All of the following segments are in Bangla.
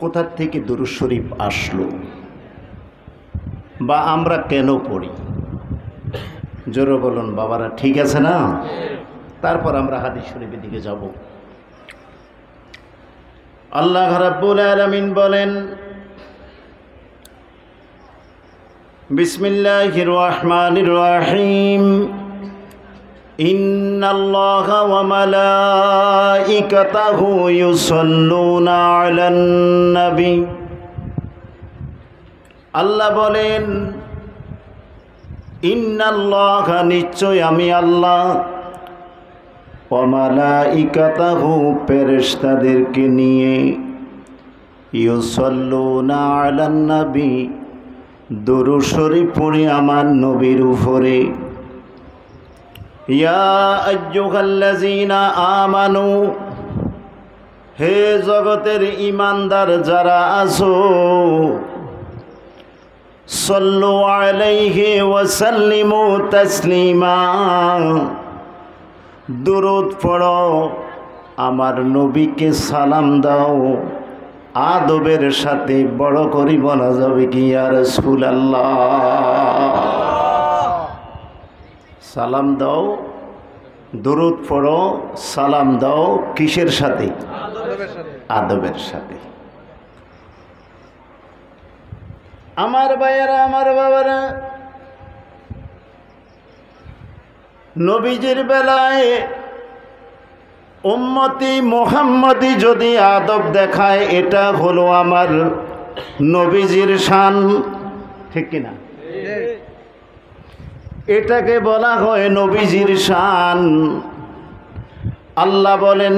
কোথা থেকে দুরূদ শরীফ আসলো বা আমরা কেন পড়ি? জোরে বলুন বাবারা, ঠিক আছে না? তারপর আমরা হাদিস শরীফের দিকে যাব। আল্লাহ রাব্বুল আলামিন বলেন, বিসমিল্লাহির রহমানির রহিম, ইন্নাল্লাহা ওয়া মালাইকাতাহু ইউসাল্লুনা আলান নবী। আল্লাহ বলেন, ইন্নাল্লাহা, নিশ্চয় আমি আল্লাহ, ওয়া মালাইকাতাহু, ফেরেশতাদেরকে নিয়ে, ইউসাল্লুনা আলান নবী, দুরূদ শরীফ পড়ে আমার নবীর উপরে। ইয়া আইয়ুহাল্লাযীনা আমানু, হে জগতের ঈমানদার যারা আছো, সাল্লু আলাইহি ওয়া সাল্লিমু তাসলিমা, দুরূদ পড়ো, আমার নবীকে সালাম দাও। আদবের সাথে বড় করে বলা যাবে কি, ইয়া রাসূলুল্লাহ, সালাম দাও, দুরূদ পড়ো, সালাম দাও, কিসের সাথে? আদবের সাথে। আমার ভাইয়েরা, আমার বাবারা, নবীজির বেলায় উম্মতি মুহাম্মদি যদি আদব দেখায়, এটা হলো আমার নবীজির শান, ঠিক কিনা? এটাকে বলা হয় নবীজির শান। আল্লাহ বলেন,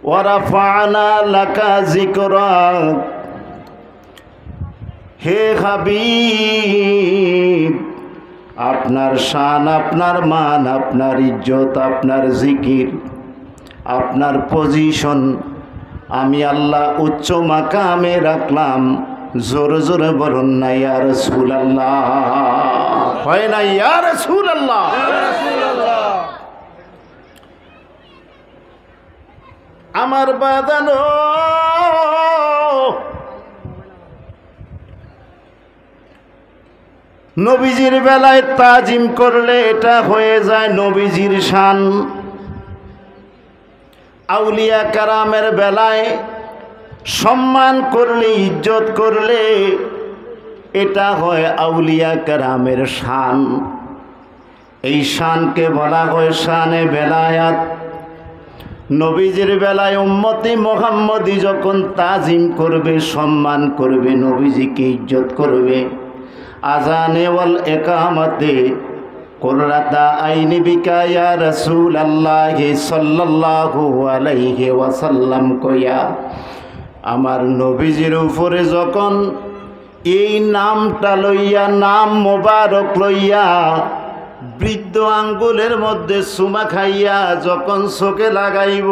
ওয়া রাফা'না লাকা যিকরাক, হে হাবিব, আপনার শান, আপনার মান, আপনার ইজ্জত, আপনার জিকির, আপনার পজিশন আমি আল্লাহ উচ্চ মাকামে রাখলাম। জোরে জোরে বলুন না ইয়া রাসূলুল্লাহ, হয় না ইয়া রাসূলুল্লাহ? আমার বাদানো, নবীজির বেলায় তাজিম করলে এটা হয়ে যায় নবীজির শান। আউলিয়া কারামের বেলায় সম্মান করলে, ইজ্জত করলে, এটা হয় আউলিয়া কারামের শান। এই শানকে বলা হয় শানে বেলায়াত। নবীজির বেলায় উম্মতি মুহাম্মদি যখন তাজিম করবে, সম্মান করবে, নবীজিকে ইজ্জত করবে, আজানে ওয়াল ইকামাতে কুররাতা আইনি বিকা ইয়া রাসূলুল্লাহ সাল্লাল্লাহু আলাইহি ওয়াসাল্লাম কইয়া আমার নবীজির উপরে যখন এই নামটা লইয়া, নাম মোবারক লইয়া, বৃদ্ধ আঙ্গুলের মধ্যে চুমা খাইয়া যখন চোখে লাগাইব,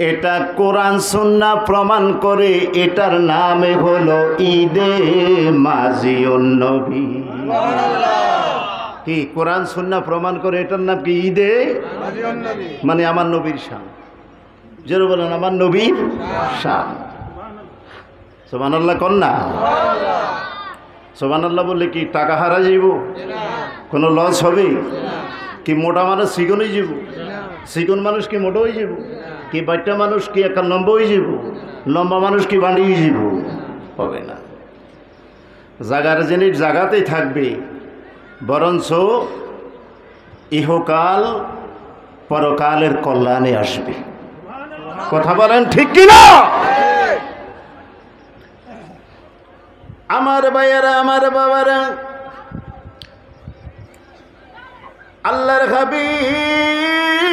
এটা কোরআন সুন্নাহ প্রমাণ করে। এটার নামে হলো ঈদে মাজিউন নবী। কি কোরআন সুন্নাহ প্রমাণ করে এটার নাম কি? ঈদে মাজিউন নবী, মানে আমার নবীর শান। যেন বলেন আমার নবীর শান। সুবহানাল্লাহ কন না? সুবহানাল্লাহ বললে কি টাকা হারা যাইব? কোনো লস হবে কি? মোটা মানুষ চিকন হয়ে যাব? চিকন মানুষ কি মোটা হয়ে যাব? কি বাচ্চা মানুষ কি একটা লম্বা হয়ে যাব? লম্বা মানুষ কি বাঁধি হয়ে যাব? হবে না। জাগার জিনিস জাগাতেই থাকবে, বরঞ্চ ইহকাল পরকালের কল্যাণে আসবে। কথা বলেন ঠিক কিনা? আমার ভাইয়েরা, আমার বাবারা, আল্লাহর হাবিব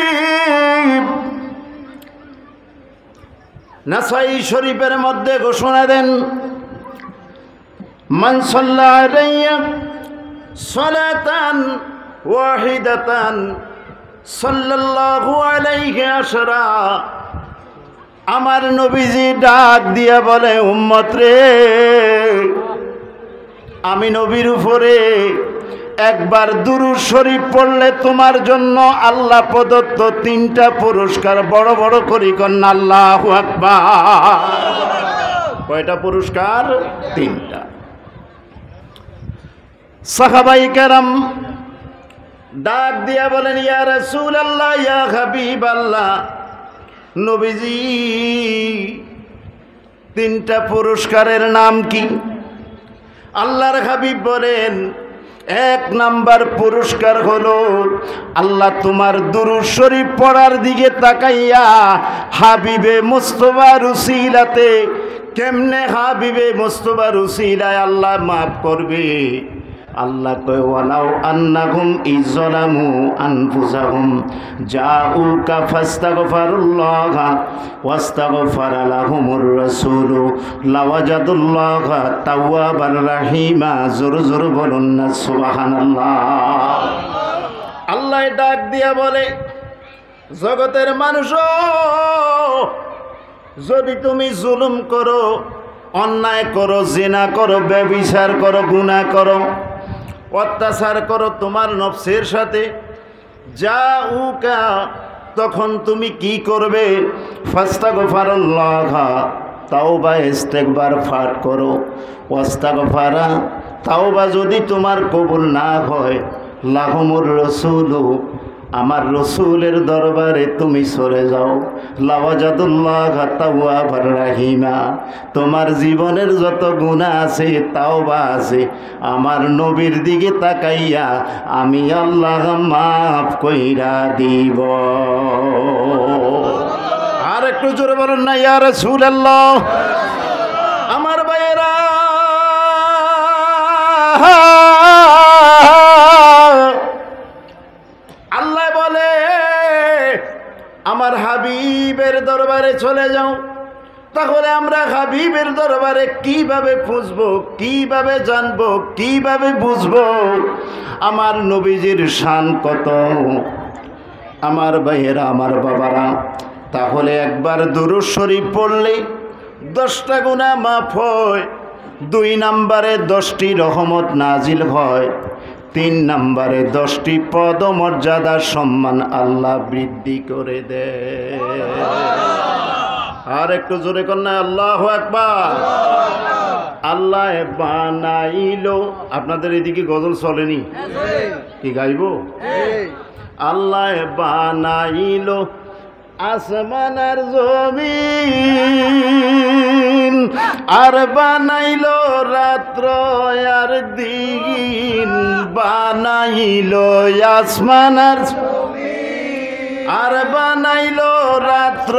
নাসাই শরীফের মধ্যে ঘোষণা দেন, মান সাল্লা আলাইয়া সালাতান ওয়াহিদাতান সাল্লাল্লাহু আলাইহি আশরা। আমার নবীজি ডাক দিয়া বলে, উম্মত রে, আমি নবীর উপরে একবার দুরূদ শরীফ পড়লে তোমার জন্য আল্লাহ প্রদত্ত 3টা পুরস্কার। বড় বড় করি কন্যা আল্লাহু আকবার। কয়টা পুরস্কার? 3টা। সাহাবায়ে কেরাম ডাক দিয়া বলেন, ইয়া রাসূলুল্লাহ, ইয়া হাবিবাল্লাহ, নবীজি 3টা পুরস্কারের নাম কি? আল্লাহর হাবিব বলেন, 1 নাম্বার পুরস্কার হলো আল্লাহ তোমার দুরূদ শরীফ পড়ার দিকে তাকাইয়া হাবিবে মুস্তাফার উসিলাতে, কেমনে হাবিবে মুস্তাফার উসিলায় আল্লাহ মাফ করবে। আল্লাহ কয়, ওয়ালাউ আন্নাহুম ইযলামু আনফুসাহুম জাউকা ফাস্তাগফিরুল্লাহা ওয়াস্তাগফারা লাহুমুর রাসূলু লাওয়াজাদুল্লাহা তাওয়াবার রাহিমা। জোরে জোরে বলুন না সুবহানাল্লাহ। আল্লাহ ডাক দিয়া বলে, জগতের মানুষ, যদি তুমি জুলুম করো, অন্যায় করো, জিনা করো, ব্যভিচার করো, গুনাহ করো, অত্যাচার করো তোমার নফসের সাথে, জাউকা, তখন তুমি কি করবে? ফাস্তাগফিরুল্লাহ, তাওবা ইস্তেগফার পাঠ করো। ওয়াস্তাগফারা, তাওবা যদি তোমার কবুল না হয়, লাহুমুর রাসূলু, আমার রসুলের দরবারে তুমি চলে যাও। লাওয়াজাদুল্লাহ তাওয়াবার রাহিমা, তোমার জীবনের যত গুনাহ আছে, তাওবা আছে, আমার নবীর দিকে তাকাইয়া আমি আল্লাহ মাফ কইরা দিব। আর একটু জোরে বলুন না ইয়া রাসূলুল্লাহ। আমার ভাইয়েরা, আল্লাহ বলে আমার হাবিবের দরবারে চলে যাও। তাহলে আমরা হাবিবের দরবারে কিভাবে খুঁজবো, কিভাবে জানবো, কিভাবে বুঝবো আমার নবীজির শান কত? আমার ভাইয়েরা, আমার বাবারা, তাহলে একবার দুরূদ শরীফ পড়লে 10টা গুনাহ মাফ হয়, 2 নম্বরে 10টি রহমত নাজিল হয়, 3 নম্বরে 10টি পদ মর্যাদা সম্মান আল্লাহ বৃদ্ধি করে দেয়। আর একটু জোরে কন্যা আল্লাহু আকবার। আল্লাহ বানাইলো, আপনাদের এদিকে গজল চলেনি কি গাইবো? আল্লাহ বানাইলো আসমান আর জমিন, আর বানাইলো রাত্র আর দিন, বানাইলো আসমান আর জমিন, আর বানাইলো রাত্র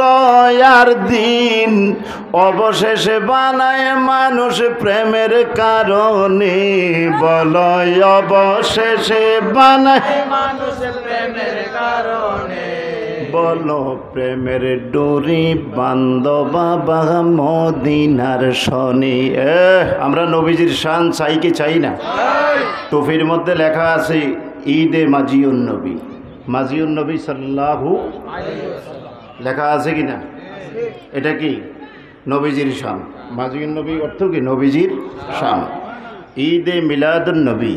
আর দিন, অবশেষে বানায় মানুষ প্রেমের কারণে। বলো অবশেষে বানায় মানুষ প্রেমের কারণে, বলো প্রেমের ডোরি বান্ধবা বাবা মদিনার শনি। আমরা নবীজির শান চাই কি চাই না? টুপির মধ্যে লেখা আছে ঈদে মাজিউন নবী, মাজিউন নবী সাল্লাল্লাহু আলাইহি ওয়াসাল্লাম লেখা আছে কি না? এটা কি নবীজির শান। মাজিউন নবী অর্থ কি? নবীজির শান। ঈদে মিলাদুন নবী,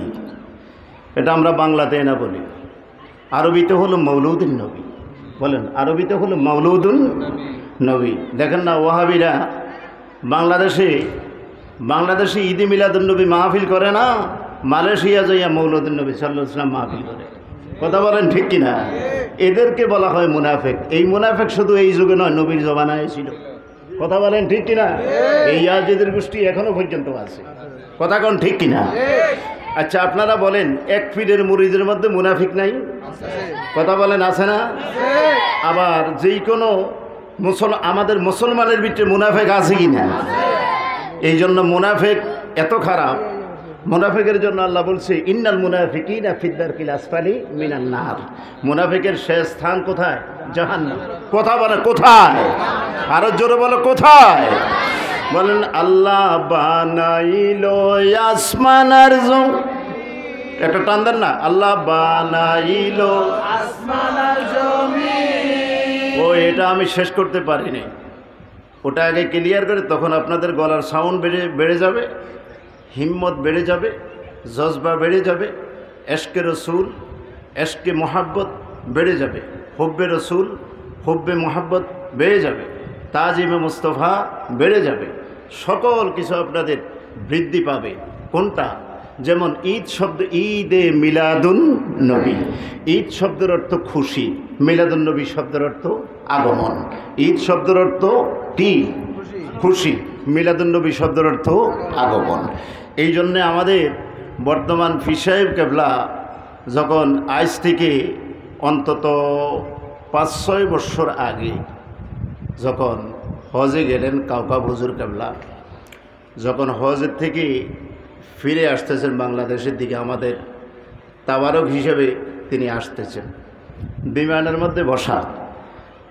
এটা আমরা বাংলাতে না বলি, আরবিতে হলো মৌলুদুন নবী। বলেন, আরবিতে হলো মৌলুদুন নবী। দেখেন না, ওয়াহাবিরা বাংলাদেশে ঈদে মিলাদুন নবী মাহফিল করে না, মালয়েশিয়া যাইয়া মৌলুদুন নবী সাল্লাল্লাহু আলাইহি ওয়াসাল্লাম মাহফিল করে। কথা বলেন ঠিক কিনা? এদেরকে বলা হয় মুনাফিক। এই মুনাফিক শুধু এই যুগে নয়, নবীর জমানায় ছিল। কথা বলেন ঠিক কিনা? এই ইয়াজিদের গোষ্ঠী এখনো পর্যন্ত আছে। কথা কোন ঠিক কিনা? আচ্ছা, আপনারা বলেন, এক পীরের মুরিদের মধ্যে মুনাফিক নাই? কথা বলেন, আছে না? আবার যেই কোনো আমাদের মুসলমানের ভিতরে মুনাফিক আছে কি না? এই জন্য মুনাফিক এত খারাপ। মুনাফিকের জন্য আল্লাহ বলছে, ইন্নাল মুনাফিকিনা ফিদ-দারকিল আসফালি মিনান নার। মুনাফিকের শেষ স্থান কোথায়? জাহান্নাম। কথা বলে কোথায়? আরো জোরে বলো কোথায়? বলেন, আল্লাহ বানাইলো আসমান আর জমিন। একটা টান দেন না, আল্লাহ বানাইলো আসমান আর জমিন। ও এটা আমি শেষ করতে পারিনি, ওটা আগে ক্লিয়ার করে, তখন আপনাদের গলার সাউন্ড বেড়ে যাবে, হিম্মত বেড়ে যাবে, জজবা বেড়ে যাবে, এশকে রসুল, এশকে মোহাব্বত বেড়ে যাবে, হুব্বে রসুল, হুব্বে মোহাব্বত বেড়ে যাবে, তাজিমে মুস্তফা বেড়ে যাবে, সকল কিছু আপনাদের বৃদ্ধি পাবে। কোনটা? যেমন ঈদ শব্দ, ঈদে মিলাদুন নবী, ঈদ শব্দের অর্থ খুশি, মিলাদুন নবী শব্দের অর্থ আগমন। ঈদ শব্দের অর্থ কি? খুশি। মিলাদুন নবী শব্দের অর্থ আগমন। এই জন্যে আমাদের বর্তমান পীর সাহেব কেবলা যখন আজ থেকে অন্তত ৫-৬ বছর আগে যখন হজে গেলেন কাউকা হুজুর কেবলা, যখন হজের থেকে ফিরে আসতেছেন বাংলাদেশের দিকে, আমাদের তাবারক হিসেবে তিনি আসতেছেন, বিমানের মধ্যে বসা,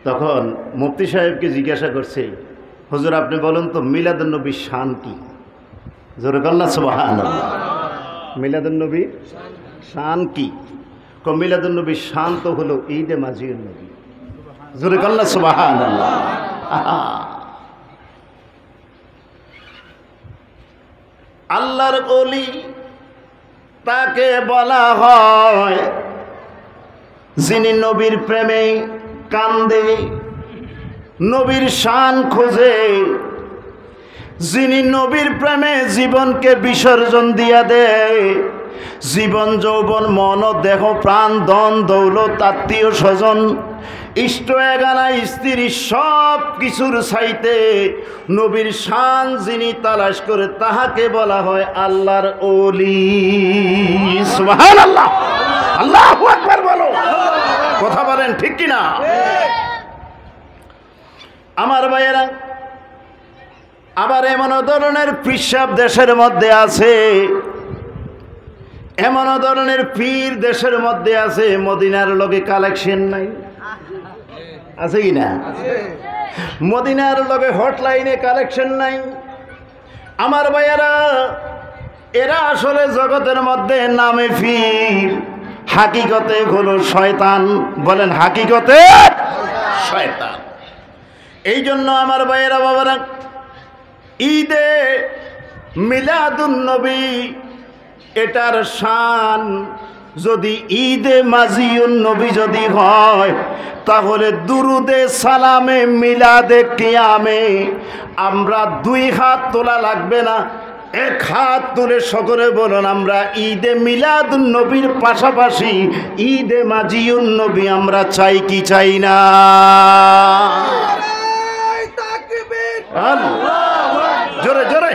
তখন মুফতি সাহেবকে জিজ্ঞাসা করছে, হুজুর আপনি বলুন তো মিলাদুন নবীর শান কি? জোরে কল্লা সুবহানাল্লাহ। মিলাদুন নবীর শান কি? মিলাদুন নবীর শান তো হলো ঈদে মাজিউন নবী। জোরে কল্লা সুবহানাল্লাহ। আল্লাহর ওলি তাকে বলা হয় যিনি নবীর প্রেমে কান্দে, নবীর শান খোঁজে, যিনি নবীর প্রেমে জীবনকে বিসর্জন দিয়া দেয়, জীবন যৌবন মন দেহ প্রাণ ধন দৌলত আত্মীয় স্বজন ইষ্ট এগানা স্ত্রী সব কিছুর চাইতে নবীর শান যিনি তালাশ করে তাহাকে বলা হয় আল্লাহর ওলি। সুবহানাল্লাহ, আল্লাহু আকবার বলো। কথা বলেন ঠিক কিনা? আমার ভাইয়েরা, আবার এমন ধরনের পিসাব দেশের মধ্যে আছে, এমন ধরনের পীর দেশের মধ্যে আছে, মদিনার লগে কালেকশন নাই, আছে কি না? মদিনার লগে হটলাইনে কালেকশন নাই। আমার ভাইয়েরা, এরা আসলে জগতের মধ্যে নামে পীর, হাকিকতে হলো শয়তান। বলেন হাকিকতে শয়তান। এই জন্য আমার ভাইয়েরা বাবারা, ঈদে মিলাদুন নবী এটার শান যদি ঈদে মাজিউন নবী যদি হয়, তাহলে দুরুদে সালামে মিলাদে কিয়ামে আমরা 2 হাত তোলা লাগবে না, 1 হাত তুলে সকলে বলুন আমরা ঈদে মিলাদুন নবীর পাশাপাশি ঈদে মাজিউন নবী আমরা চাই কি চাই না? জোরে জোরে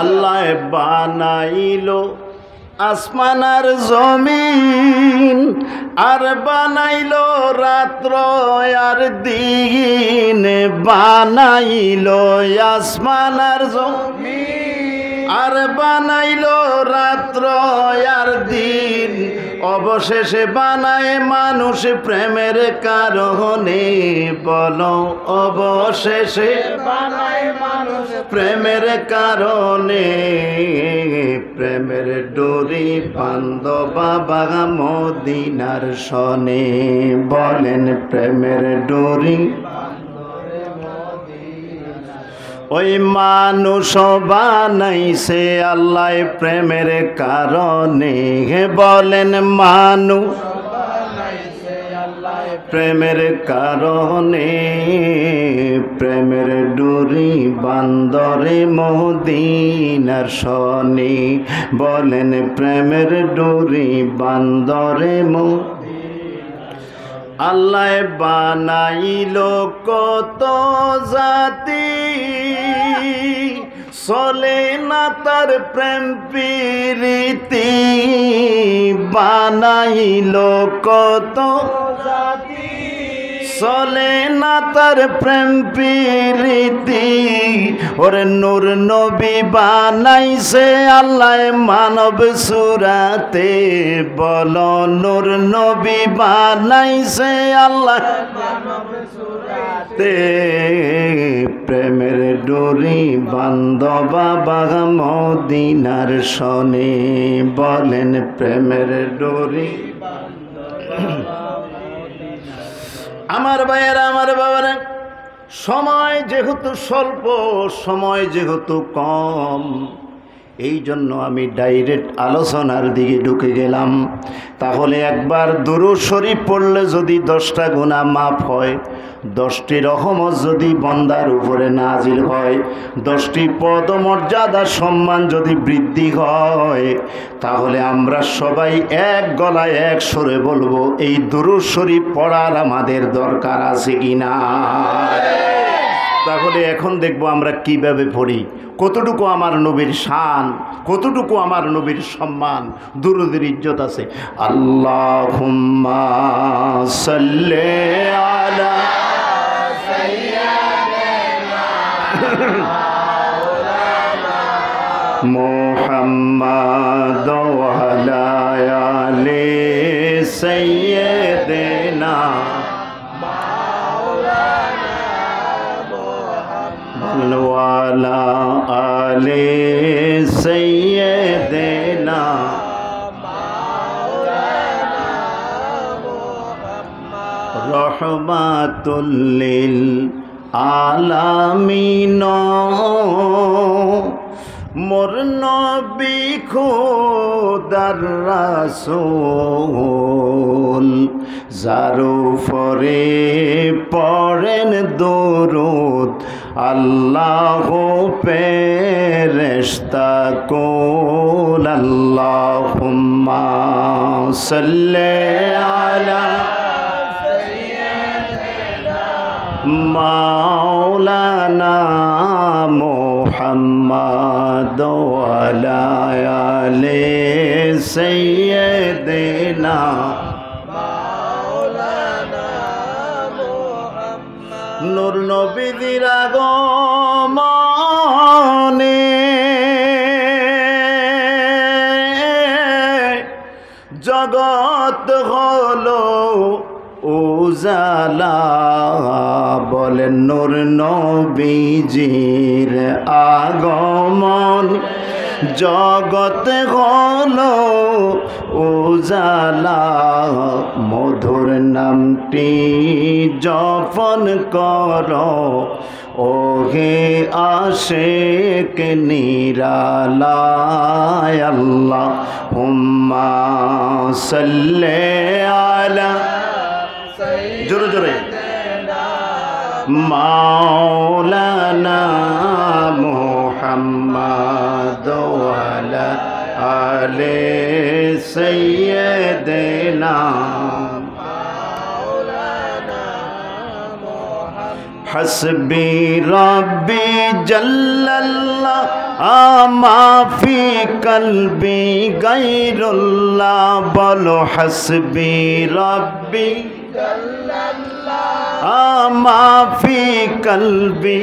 আল্লাহ বানাইলো আসমান আর জমিন, আর বানাইলো রাত্র আর দিন, বানাইলো আসমান আর জমিন, আর বানাইলো রাত্র আর দিন, অবশেষে বানায় মানুষ প্রেমের কারণে। বলো অবশেষে বানায় মানুষ প্রেমের কারণে, প্রেমের ডোরি বান্ধবা বাগা মদিনার সনে। বলেন প্রেমের ডোরি ওই মানুষ বানাইছে আল্লাহ প্রেমের কারণে। বলেন মানুষ প্রেমের কারণে, প্রেমের ডোরি বান্দরে মদিনার সনে। বলেন প্রেমের ডোরি বান্দরে আল্লাহ বানাইলো কত জাতি, চলে না তার প্রেম প্রীতি। বানাইলো কত জাতি, চলে না তার প্রেম প্রীতি ওরে নূর নবী বানাইছে আল্লাহ মানব সুরাতে বলো নূর নবী বানাইছে আল্লাহ মানব সুরাতে প্রেমের ডোরি বান্ধবা বাগা মদিনার সনে বলেন প্রেমের ডোরি আমার ভাইয়েরা আমার বাবারা সময় যেহেতু স্বল্প সময় যেহেতু কম এই জন্য আমি ডাইরেক্ট আলোচনার দিকে ঢুকে গেলাম তাহলে একবার দুরূদ শরীফ পড়লে যদি 10টা গুনাহ মাফ হয় 10টি রহমত যদি বান্দার উপরে নাজিল হয় 10টি পদমর্যাদা সম্মান যদি বৃদ্ধি হয় তাহলে আমরা সবাই এক গলায় এক সুরে বলবো এই দুরূদ শরীফ পড়ার আমাদের দরকার আছে কিনা তাহলে এখন দেখবো আমরা কিভাবে পড়ি কতটুকু আমার নবীর শান কতটুকু আমার নবীর সম্মান দুরূদের ইজ্জত আছে আল্লাহুম্মা সাল্লি আলা মুহাম্মাদ ওয়া আলা আলি সাইয়্যিদিনা ওয়ালা আলে সাইয়্যিদিনা রহমাতুল লিল আলামিন মোর নবী খোদার রাসূল যার উপরে পড়েন দরুদ আল্লাহ ফেরেশতা কুল আল্লাহুম্মা সাল্লি আলা মাওলানা মুহাম্মাদ ওয়া আলা আলি সাইয়্যিদিনা মাওলানা মুহাম্মাদ নূর নবীর আগমনে জগৎ হলো উজালা বলেন নূর নবীজির আগমন জগৎ হলো উজালা মধুর নামটি জপন করো ওহে আশিক নিরালায় আল্লাহুম্মা সাল্লি আলা জোরে জোরে মাওলানা মুহাম্মাদ ওয়া আলা আলি সাইয়্যিদিনা মাওলানা মুহাম্মাদ হাসবি রাব্বি জাল্লাল্লাহ আমা ফি কলবি গায়রুল্লাহ বলো হাসবি রাব্বি আমা ফি কলবি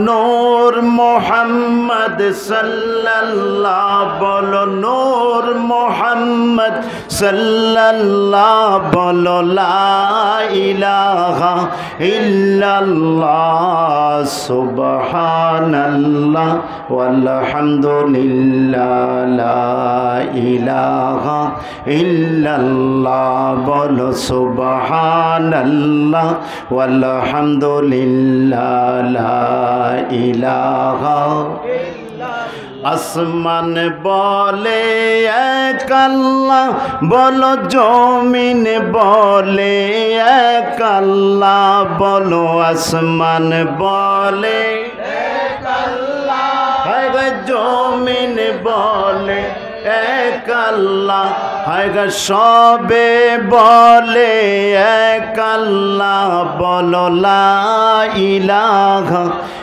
নূর মুহাম্মদ সাল্লাল্লাহ বলো নূর মুহাম্মদ সাল্লাল্লাহ বলো লা ইলাহা ইল্লাল্লাহ সুবহানাল্লাহ ওয়ালহামদুলিল্লাহ লা ইলাহা ইল্লাল্লাহ বলো সুবহানাল্লাহ ওয়ালহামদুলিল্লাহ লা ইলাহা আসমান বলে এক আল্লাহ বলো জমিন বলে এক আল্লাহ বলো আসমান বলে এক আল্লাহ জমিন বলে এক আল্লাহ সবে বলে এক আল্লাহ বলো লা ইলাহা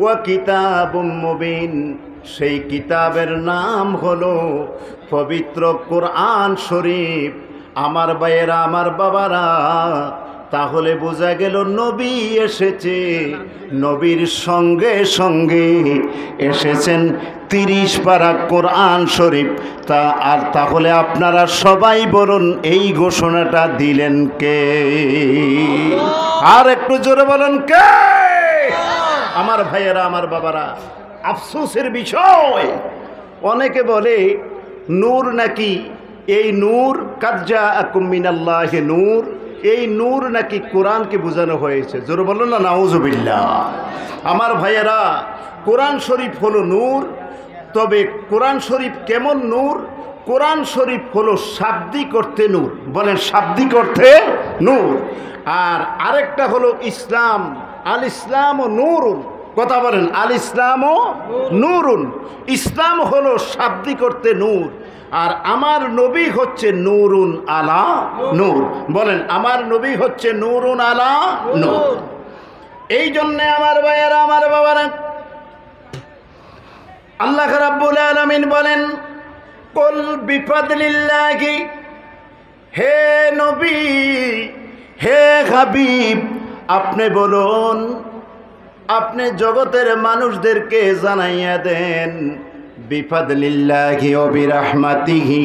ওয়া কিতাবুম মুবিন, সেই কিতাবের নাম হলো পবিত্র কোরআন শরীফ। আমার ভাইয়েরা, আমার বাবারা, তাহলে বোঝা গেল নবী এসেছে, নবীর সঙ্গে সঙ্গে এসেছেন 30 পারা কোরআন শরীফ। তাহলে আপনারা সবাই বলুন, এই ঘোষণাটা দিলেন কে? আর একটু জোরে বলুন, কে? আমার ভাইয়েরা, আমার বাবারা, আফসোসের বিষয়, অনেকে বলে নূর নাকি, এই নূর কাজ্জা আকুম মিনাল্লাহি নূর, এই নূর নাকি কোরআনকে বোঝানো হয়েছে। জোরে বলুন না নাউজুবিল্লাহ। আমার ভাইয়েরা, কোরআন শরীফ হলো নূর, তবে কোরআন শরীফ কেমন নূর? কোরআন শরীফ হলো শাব্দিক অর্থে নূর, বলেন শাব্দিক অর্থে নূর। আর আরেকটা হলো ইসলাম, আল ইসলাম ও নূরুন, কথা বলেন, আল ইসলাম ও নূরুন। ইসলাম হলো শাব্দিক অর্থে নূর, আর আমার নবী হচ্ছে নূরুন আলা নূর। বলেন, আমার নবী হচ্ছে নূরুন আলা নূর। এই জন্যে আমার ভাইয়েরা, আমার বাবারা, আল্লাহ রাব্বুল আলামিন বলেন, কুল বিফাদলিল্লাহি, হে নবী, হে হাবিব, আপনি বলুন, আপনি জগতের মানুষদেরকে জানাইয়া দেন, বিফাদলিল্লাহি ওয়া বিরহমাতিহি,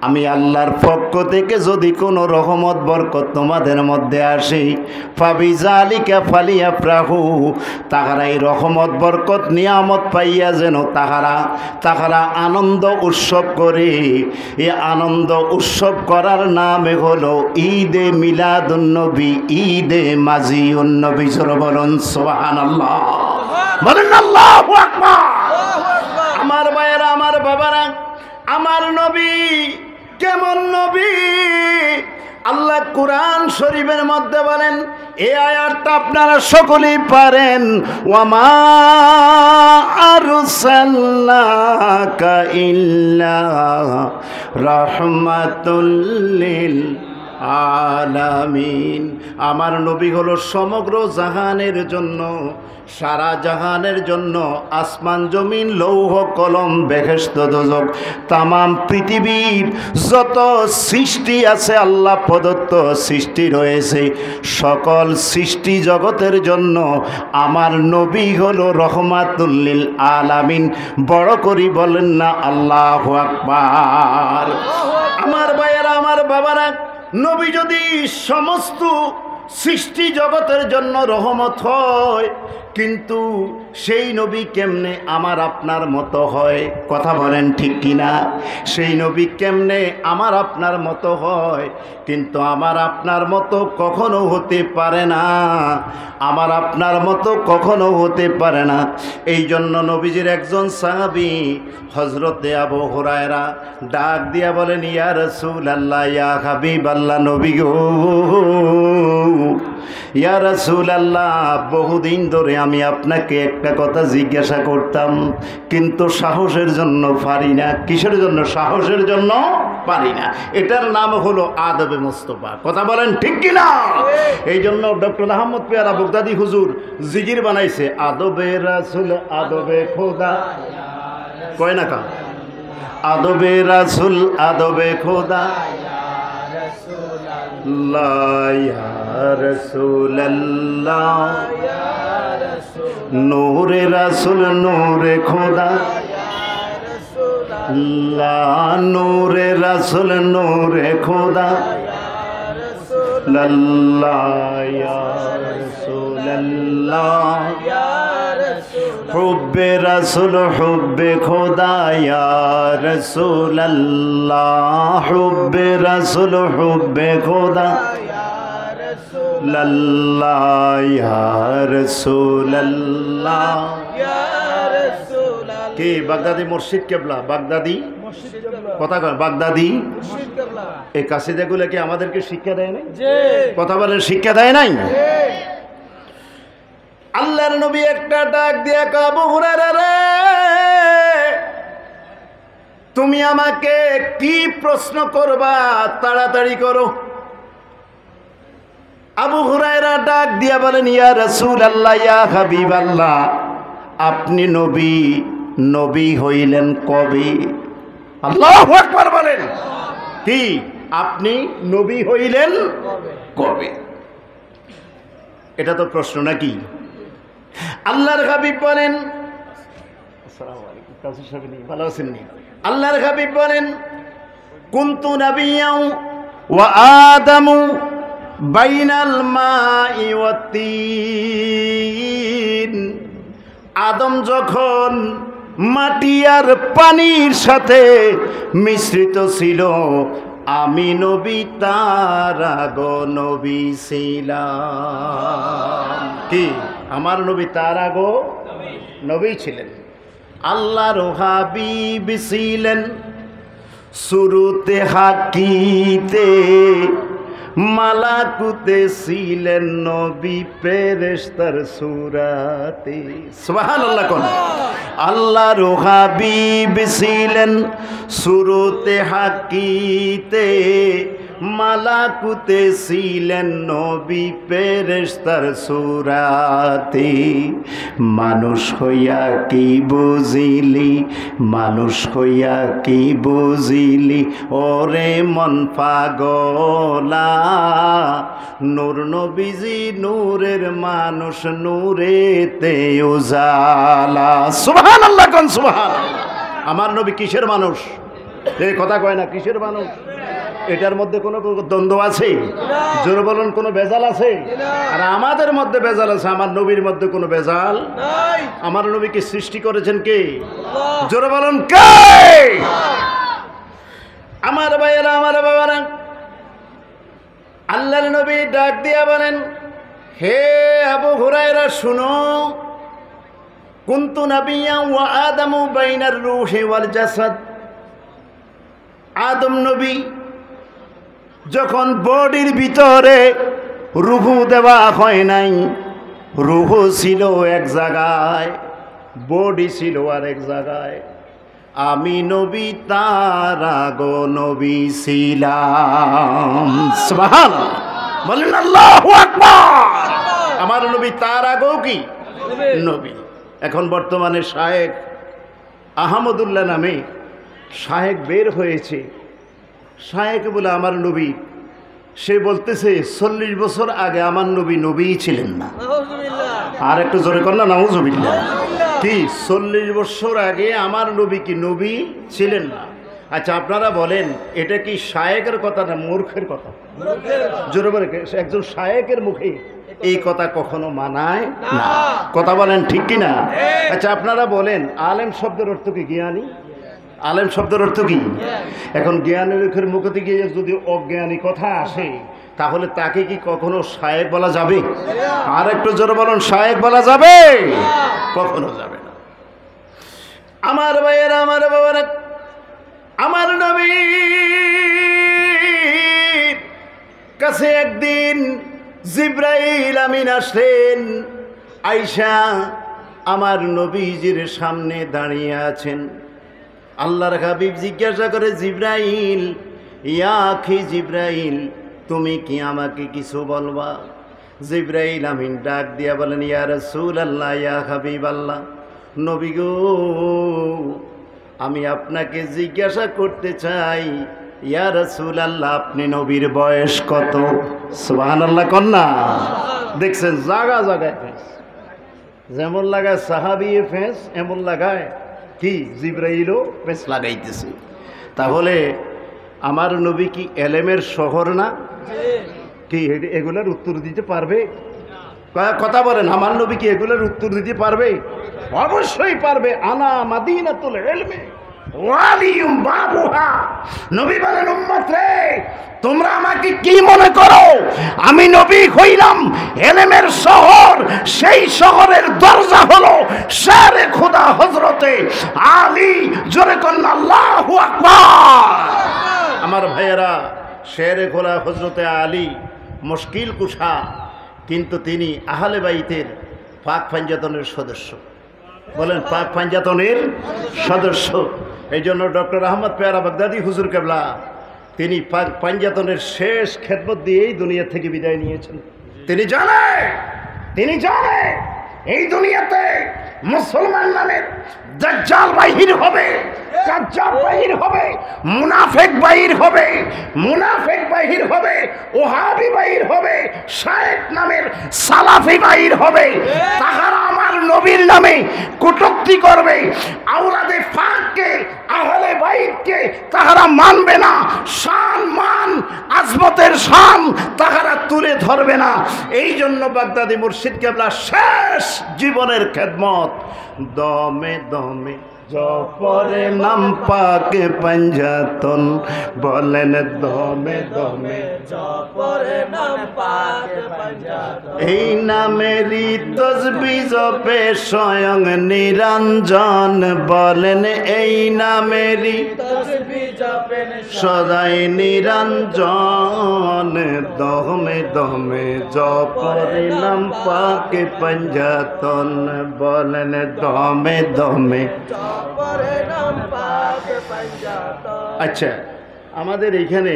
আমি আল্লাহর পক্ষ থেকে যদি কোনো রহমত বরকত তোমাদের মধ্যে আসে, ফাবিজালিকা ফালিয়াফরাহু, তাহারা এই রহমত বরকত নিয়ামত পাইয়া যেন তাহারা আনন্দ উৎসব করে। এই আনন্দ উৎসব করার নামে হলো ঈদে মিলাদুন্নবী, ঈদে মাজিউন্নবী। জোরে বলুন সুবহানাল্লাহ, বলেন আল্লাহু আকবার। আমার ভাইয়েরা, আমার বাবারা, আমার নবী কেমন নবী? আল্লাহ কোরআন শরীফের মধ্যে বলেন, এই আয়াতটা আপনারা সকলেই পারেন, ওয়ামা আরসালনাকা ইল্লা রাহমাতুল লিল আলামিন। আমার নবী হলো সমগ্র জাহানের জন্য, সারা জাহানের জন্য। আসমান জমিন, লৌহ কলম, বেহেশত দোজখ, তামাম পৃথিবীর যত সৃষ্টি আছে, আল্লাহ প্রদত্ত সৃষ্টি রয়েছে, সকল সৃষ্টি জগতের জন্য আমার নবী হলো রহমাতুল লিল আলামিন। বড় করি বলেন না আল্লাহু আকবার। আমার ভাইয়েরা, আমার বাবারা, নবী যদি সমস্ত সৃষ্টি জগতের জন্য রহমত হয়, কিন্তু সেই নবী কেমনে আমার আপনার মতো হয়? কথা বলেন ঠিক কিনা? সেই নবী কেমনে আমার আপনার মতো হয়? কিন্তু আমার আপনার মতো কখনো হতে পারে না, আমার আপনার মতো কখনো হতে পারে না। এই জন্য নবীজির একজন সাহাবী হযরতে আবু হুরায়রা ডাক দিয়া বলেন, ইয়া রাসূলুল্লাহ, ইয়া হাবিবাল্লাহ, নবী গো, ইয়া রাসূলুল্লাহ, বহুদিন ধরে আমি আপনাকে একটা কথা জিজ্ঞাসা করতাম, কিন্তু সাহসের জন্য পারি না। কিসের জন্য? সাহসের জন্য পারি না। এটার নাম হলো আদবে মুস্তাফা। কথা বলেন ঠিক কিনা? এই জন্য ডক্টর আহমদ পেয়ারা বগদাদি হুজুর জিকির বানাইছে, আদবে রাসূল আদবে খোদা, কয় না কা, আদবে রাসূল আদবে খোদা, ইয়া রাসূলুল্লাহ, নূরে রাসূল নূরে খোদা, নূরে রাসূল নূরে খোদা, ইয়া রাসূলুল্লাহ, হুব্বে রাসূল হুব্বে খোদা, ইয়া রাসূলুল্লাহ, হুব্বে রাসূল হুব্বে খোদা, ইয়া রাসূলুল্লাহ। কে? বাগদাদি মুর্শিদ কেবলা, বাগদাদি কথা কয়, বাগদাদি। এই কাসিদাগুলো কি আমাদেরকে শিক্ষা দেয় নাই? কথা বলেন, শিক্ষা দেয় নাই? আল্লাহর নবী একটা ডাক দিয়া কয়, আবু হুরায়রা রে, তুমি আমাকে কি প্রশ্ন করবা? তাড়াতাড়ি করো। আবু হুরায়রা ডাক দিয়া বলেন, ইয়া রাসূলুল্লাহ, ইয়া হাবিবাল্লাহ, আপনি নবী, নবী হইলেন কবে? আল্লাহু আকবার বলেন। কি আপনি নবী হইলেন কবে? এটা তো প্রশ্ন নাকি? আল্লাহর হাবিব বলেন, আসসালামু আলাইকুম, কাউসার সাহেব নেই, ভালো আছেন নি? আল্লাহর হাবিব বলেন, কুনতু নাবিয়্যাও ওয়া আদামু বাইনাল মাই ওয়াত তিন। আদম যখন মাটি আর পানির সাথে মিশ্রিত ছিল, আমি নবী তার আগে নবী ছিলাম। কি আমার নবী তার আগে নবী ছিলেন। আল্লাহর হাবিব ছিলেন শুরুতে হাকিতে, মালাকুতে ছিলেন নবী ফেরেশতার সূরাতে। সুবহানাল্লাহ কোন? আল্লাহর হাবিব ছিলেন শুরুতে হাকিতে, মালাকুতে ছিলেন নবী ফেরেশতার সূরাতে। মানুষ হইয়া কি বুঝিলি, মানুষ হইয়া কি বুঝিলি ওরে মন পাগলা, নূর নবীজি নূরের মানুষ, নূরেতে উজালা। সুবহানাল্লাহ কোন? সুবহানাল্লাহ। আমার নবী কিসের মানুষ? এই কথা কয় না, কিসের মানুষ? এটার মধ্যে কোনো দ্বন্দ্ব আছে? জোরে বলুন, কোনো ভেজাল আছে? আর আমাদের মধ্যে ভেজাল আছে, আমার নবীর মধ্যে কোনো ভেজাল নাই। আমার নবীকে সৃষ্টি করেছেন কে? জোরে বলুন কে? আমার ভাইয়েরা, আমার বাবারা, আল্লাহর নবী ডাক দিয়া বলেন, হে আবু হুরায়রা শুনো, কুনতু নাবিয়্যা ওয়া আদামু বাইনার রূহি ওয়াল জাসাদ। আদম নবী যখন বডির ভিতরে রূহ দেওয়া হয় নাই, রূহ ছিল এক জায়গায়, বডি ছিল আর এক জায়গায়, আমি নবী তার আগে নবী ছিলাম। সুবহানাল্লাহ বলেন, আল্লাহু আকবার। আমার নবী তার আগেও কি নবী। এখন বর্তমানে শায়েখ আহমদুল্লাহ নামে শায়েখ বের হয়েছে, শায়েখ বলে আমার নবী। সে বলতেছে 40 বছর আগে আমার নবী নবীই ছিলেন না। আর একটু জোরে কর না, নাউজুবিল্লাহ। কি 40 বছর আগে আমার নবী কি নবী ছিলেন না? আচ্ছা আপনারা বলেন, এটা কি শায়েকের কথা না মূর্খের কথা? জোরে বলে, একজন শায়েকের মুখে এই কথা কখনো মানায় না। কথা বলেন ঠিক কি না? আচ্ছা আপনারা বলেন, আলেম শব্দের অর্থ কি? জ্ঞানী। আলেম শব্দের অর্থ কি? এখন জ্ঞানের মুখে থেকে যদি অজ্ঞানী কথা আসে, তাহলে তাকে কি কখনো শায়েক বলা যাবে? আর একটু জোরে বলুন, শায়েক বলা যাবে? কখনো যাবে না। আমার ভাইয়েরা, আমার বাবারা, আমার নবীর কাছে একদিন জিবরাইল আমিন আসলেন। আয়েশা আমার নবীজির সামনে দাঁড়িয়ে আছেন। আল্লাহর হাবিব জিজ্ঞাসা করে, জিবরাইল, ইয়া আখি জিবরাইল, তুমি কি আমাকে কিছু বলবা? জিবরাইল আমিন ডাক দিয়া বলেন, ইয়া রাসূলুল্লাহ, ইয়া হাবিবাল্লাহ, নবী গো, আমি আপনাকে জিজ্ঞাসা করতে চাই, ইয়া রাসূলুল্লাহ, আপনি নবীর বয়স কত? সুবহানাল্লাহ কন্যা। দেখছেন জায়গা জায়গায় ফেস, যেমন লাগায় সাহাবী ফেস, এমন লাগায় কি জিবরাইলও ফেস লাগাইতেছে। তাহলে আমার নবী কি এলেমের শহর না? কি এগুলার উত্তর দিতে পারবে? কথা বলেন, আমার নবী কি এগুলোর উত্তর দিতে পারবে? অবশ্যই পারবে। আনা মাদিনাতুল ইলমি ওয়ালিউম বাবুহা। নবী বলেন, উম্মত রে, তোমরা আমাকে কি মনে করো? আমি নবী হইলাম ইলমের শহর। সেই শহরের দরজা হলো শেরে খোদা হযরতে আলী। জোরে কোন আল্লাহু আকবার। আমার ভাইয়েরা, শেরে খোদা হযরতে আলী মুশকিল কুশা, কিন্তু তিনি আহলে বাইতের পাক পাঞ্জাতনের সদস্য। বলেন, পাক পাঞ্জাতনের সদস্য। এই জন্য ডক্টর আহমদ পেয়ারা বাগদাদি হুজুর কেবলা তিনি পাক পাঞ্জাতনের শেষ খেদমত দিয়েই দুনিয়া থেকে বিদায় নিয়েছেন। তিনি জানে এই দুনিয়াতে মুসলমান নামের দাজ্জাল বাহির হবে, কাজ্জাব বাহির হবে, মুনাফিক বাহির হবে, মুনাফিক বাহির হবে, ওহাবি বাহির হবে, শায়েখ নামের সালাফি বাহির হবে। তাহারা আমার নবীর নামে কটূক্তি করবে, আওলাদে পাককে, আহলে বাইতকে তাহারা মানবে না, শান মান আজমতের শান তাহারা তুলে ধরবে না। এই জন্য বাগদাদি মুর্শিদ কেবলা শেষ জীবনের খেদমত দমে দমে জপরে নাম পাকে পঞ্জাতন, বলেন দমে দমে জপরে নাম পাকে পঞ্জাতন। এই নামেরই তসবিহ জপে স্বয়ং নিরঞ্জন, বলেন এই নামেরই তসবিহ জপেন সদাই নিরঞ্জন, দমে দমে জপরে নাম পাকে পঞ্জাতন, বলেন দমে দমে। জপরে নাম পাকে পঞ্জাতন। আচ্ছা, আমাদের এইখানে